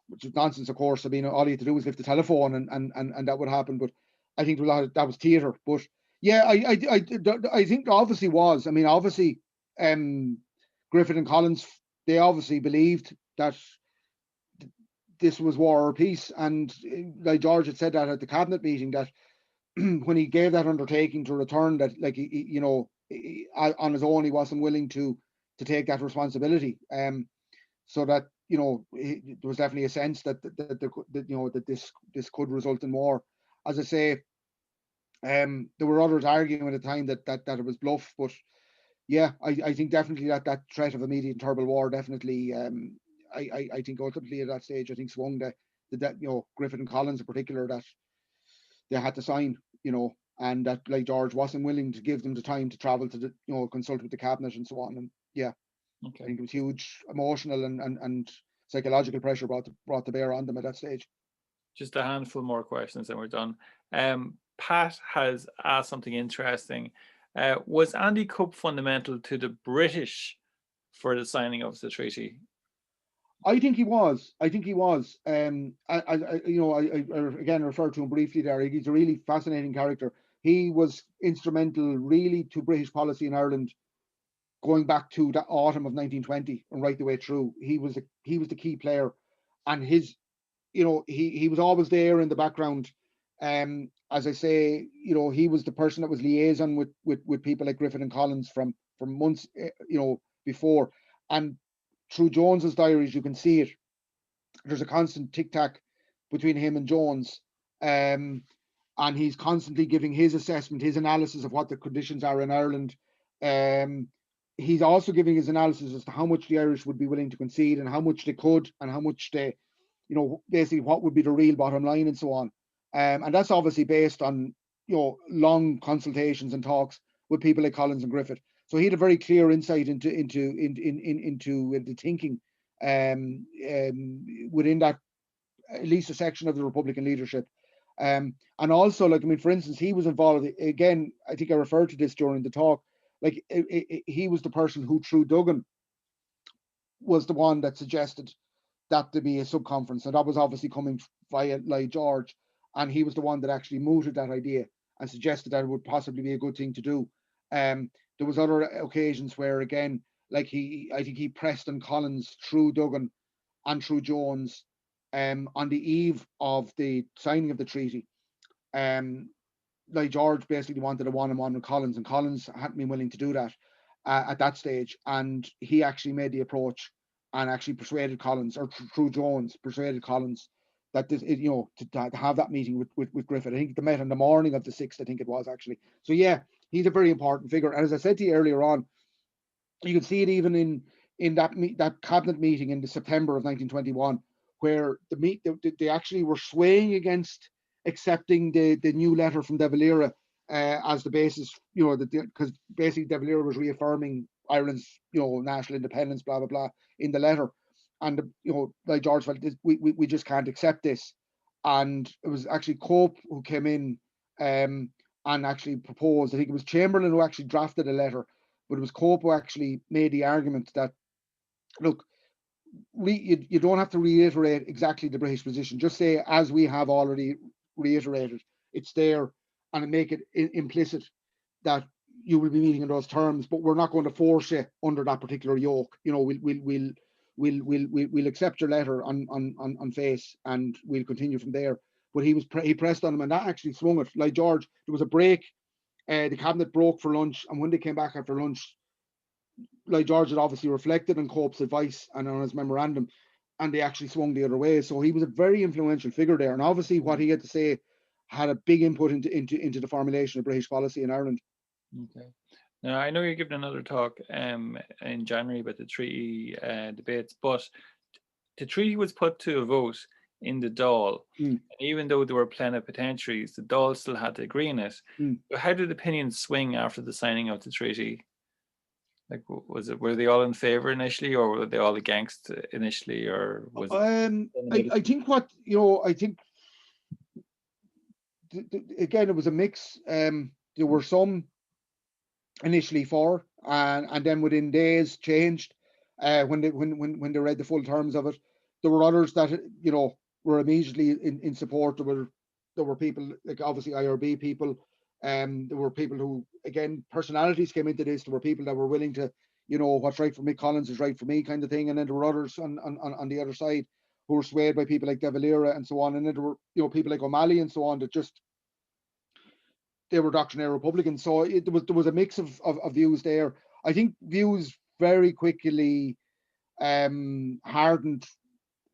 which is nonsense, of course. I mean, all you had to do was lift the telephone and that would happen. But I think that was theatre. But yeah, I think obviously was. I mean, obviously, Griffith and Collins, they obviously believed that this was war or peace. And like George had said that at the cabinet meeting, that when he gave that undertaking to return, that like on his own, he wasn't willing to take that responsibility. So that there was definitely a sense that this could result in war. As I say, there were others arguing at the time that it was bluff, but yeah, I think definitely that threat of immediate and terrible war definitely. I think ultimately at that stage, I think swung that Griffith and Collins in particular, that they had to sign, and that like George wasn't willing to give them the time to travel to the consult with the cabinet and so on, and yeah. Okay. I think it was huge emotional and psychological pressure brought to bear on them at that stage. Just a handful more questions and we're done. Pat has asked something interesting. Was Andy Cubb fundamental to the British for the signing of the treaty? I think he was. I again referred to him briefly there. He's a really fascinating character. He was instrumental really to British policy in Ireland, going back to the autumn of 1920 and right the way through. He was the key player, and his, he was always there in the background. As I say, he was the person that was liaison with people like Griffith and Collins from months, before. And through Jones's diaries, you can see it. There's a constant tic-tac between him and Jones. And he's constantly giving his assessment, his analysis of what the conditions are in Ireland. He's also giving his analysis as to how much the Irish would be willing to concede and how much they could and how much they, basically what would be the real bottom line and so on. And that's obviously based on, long consultations and talks with people like Collins and Griffith. So he had a very clear insight into the thinking within that, at least a section of the Republican leadership. And also, like, I mean, for instance, he was involved, again, I think I referred to this during the talk, like he was the person who, through Duggan, was the one that suggested that to be a sub-conference, and that was obviously coming via Lloyd George, and he was the one that actually mooted that idea and suggested that it would possibly be a good thing to do. There was other occasions where, again, like I think he pressed on Collins through Duggan and through Jones on the eve of the signing of the treaty. Like George basically wanted a one-on-one with Collins, and Collins hadn't been willing to do that at that stage, and he actually made the approach and actually persuaded Collins, or through Jones persuaded Collins that this, to have that meeting with Griffith. I think they met on the morning of the 6th, I think it was actually. So yeah, he's a very important figure. And as I said to you earlier on, you can see it even in that cabinet meeting in the September of 1921, where they actually were swaying against accepting the new letter from De Valera as the basis, because basically De Valera was reaffirming Ireland's, national independence, blah, blah, blah, in the letter. And, like George felt, we just can't accept this. And it was actually Cope who came in and actually proposed. I think it was Chamberlain who actually drafted a letter, but it was Cope who actually made the argument that, look, you don't have to reiterate exactly the British position. Just say, as we have already reiterated, it's there, and make it implicit that you will be meeting in those terms, but we're not going to force you under that particular yoke. We'll accept your letter on face, and we'll continue from there. But he pressed on him, and that actually swung it. Like George, there was a break. The cabinet broke for lunch, and when they came back after lunch, like George had obviously reflected on Cope's advice and on his memorandum, and they actually swung the other way. So he was a very influential figure there, and obviously what he had to say had a big input into the formulation of British policy in Ireland. Okay. Now I know you're giving another talk in January about the treaty debates, but the treaty was put to a vote in the Dáil. And even though there were plenipotentiaries, the Dáil still had to agree on it. But how did opinions swing after the signing of the treaty? Like, were they all in favor initially, or were they all against initially, or was it? I think again, it was a mix. There were some initially for, and then within days changed when they read the full terms of it. There were others that were immediately in support. There were people like obviously IRB people. There were people who, again, personalities came into this. There were people that were willing to, what's right for Mick Collins is right for me kind of thing. And then there were others on the other side who were swayed by people like De Valera and so on. And then there were, people like O'Malley and so on that just, they were doctrinaire Republicans. So there was a mix of views there. I think views very quickly hardened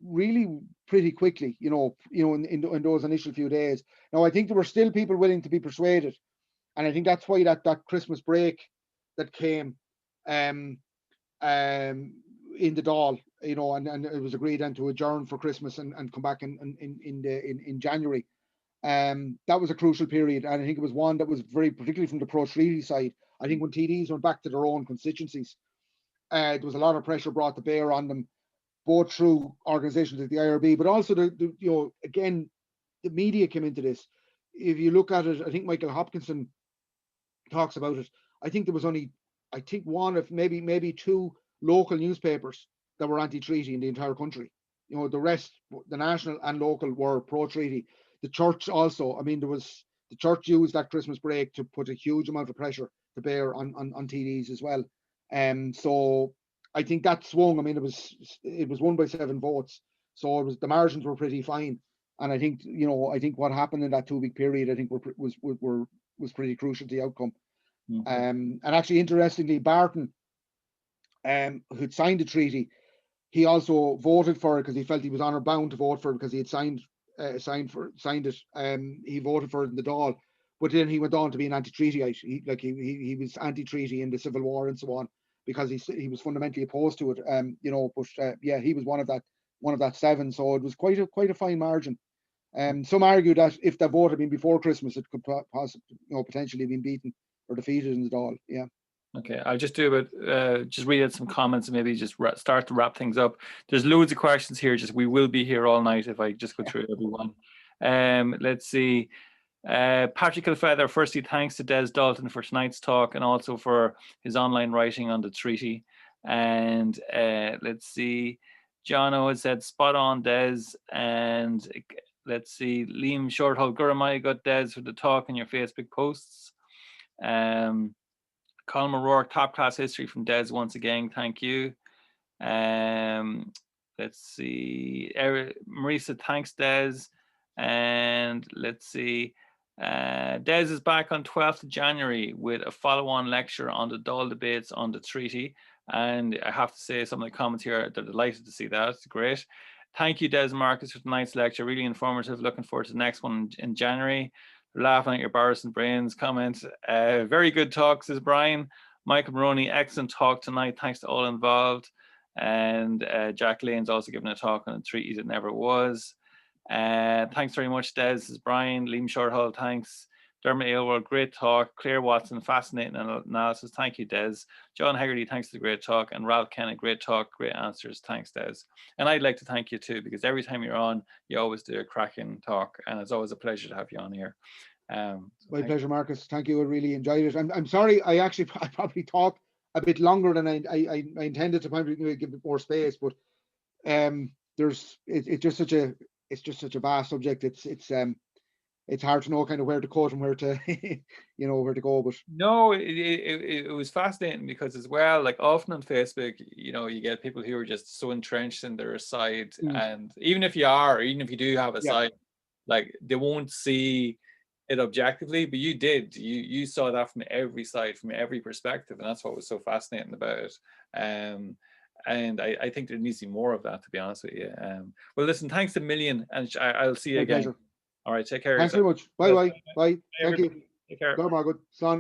really pretty quickly, in those initial few days. Now, I think there were still people willing to be persuaded. And I think that's why that Christmas break that came in the Dáil, and it was agreed then to adjourn for Christmas and come back in January. That was a crucial period. And I think it was one that was very, particularly from the pro-treaty side. I think when TDs went back to their own constituencies, there was a lot of pressure brought to bear on them, both through organizations like the IRB, but also again, the media came into this. If you look at it, I think Michael Hopkinson talks about it. I think there was only, one of maybe two local newspapers that were anti-treaty in the entire country. The rest, the national and local, were pro-treaty. The church also, the church used that Christmas break to put a huge amount of pressure to bear on TDs as well. So I think that swung. It was won by 7 votes, so the margins were pretty fine. And I think what happened in that 2-week period, I think was pretty crucial to the outcome. And actually, interestingly, Barton, who'd signed the treaty, he also voted for it because he felt he was honor bound to vote for it because he had signed it. He voted for it in the Dáil, but then he went on to be an anti-treatyite. He was anti-treaty in the Civil War and so on, because he was fundamentally opposed to it. But he was one of that 7. So it was quite a fine margin. Some argue that if the vote had been before Christmas, it could possibly, potentially have been beaten or defeated in the Dáil. Yeah. Okay, I'll just do just read out some comments and maybe just start to wrap things up. There's loads of questions here. We will be here all night if I just go through everyone. Let's see. Patrick Kilfeather, firstly, thanks to Des Dalton for tonight's talk and also for his online writing on the treaty. And let's see. Jono has said spot on, Des. And let's see. Liam Shorthall Guramai got Des for the talk and your Facebook posts. Colin O'Rourke, top class history from Des once again. Thank you. Let's see. Marisa, thanks, Des. And let's see. Des is back on 12th of January with a follow-on lecture on the Dáil debates on the treaty. And I have to say, some of the comments here, they're delighted to see that. It's great. Thank you, Des Marcus, for tonight's lecture. Really informative. Looking forward to the next one in January. Laughing at your Boris and Brains comment. Very good talk, says Brian. Michael Maroney, excellent talk tonight. Thanks to all involved. And Jack Lane's also given a talk on the treaty that never was. Thanks very much, Des. This is Brian. Liam Shorthull, thanks. Dermot Aylward, great talk. Claire Watson, fascinating analysis. Thank you, Des. John Haggerty, thanks for the great talk. And Ralph Kennett, great talk, great answers. Thanks, Des. And I'd like to thank you too, because every time you're on, you always do a cracking talk. And it's always a pleasure to have you on here. My pleasure, Marcus. Thank you. I really enjoyed it. I'm sorry. I probably talked a bit longer than I intended to, probably give it more space, but it's just such a vast subject. It's hard to know kind of where to cut and where to where to go. But no, it was fascinating because as well, like often on Facebook, you get people who are just so entrenched in their side, and even if you do have a side, like they won't see it objectively, but you did. You saw that from every side, from every perspective, and that's what was so fascinating about it. And I think there needs to be more of that, to be honest with you. Well, listen, thanks a million, and I'll see you again. Pleasure. All right, take care. Thanks very much. Bye. Thank you. Take care. Go, Margaret. Son.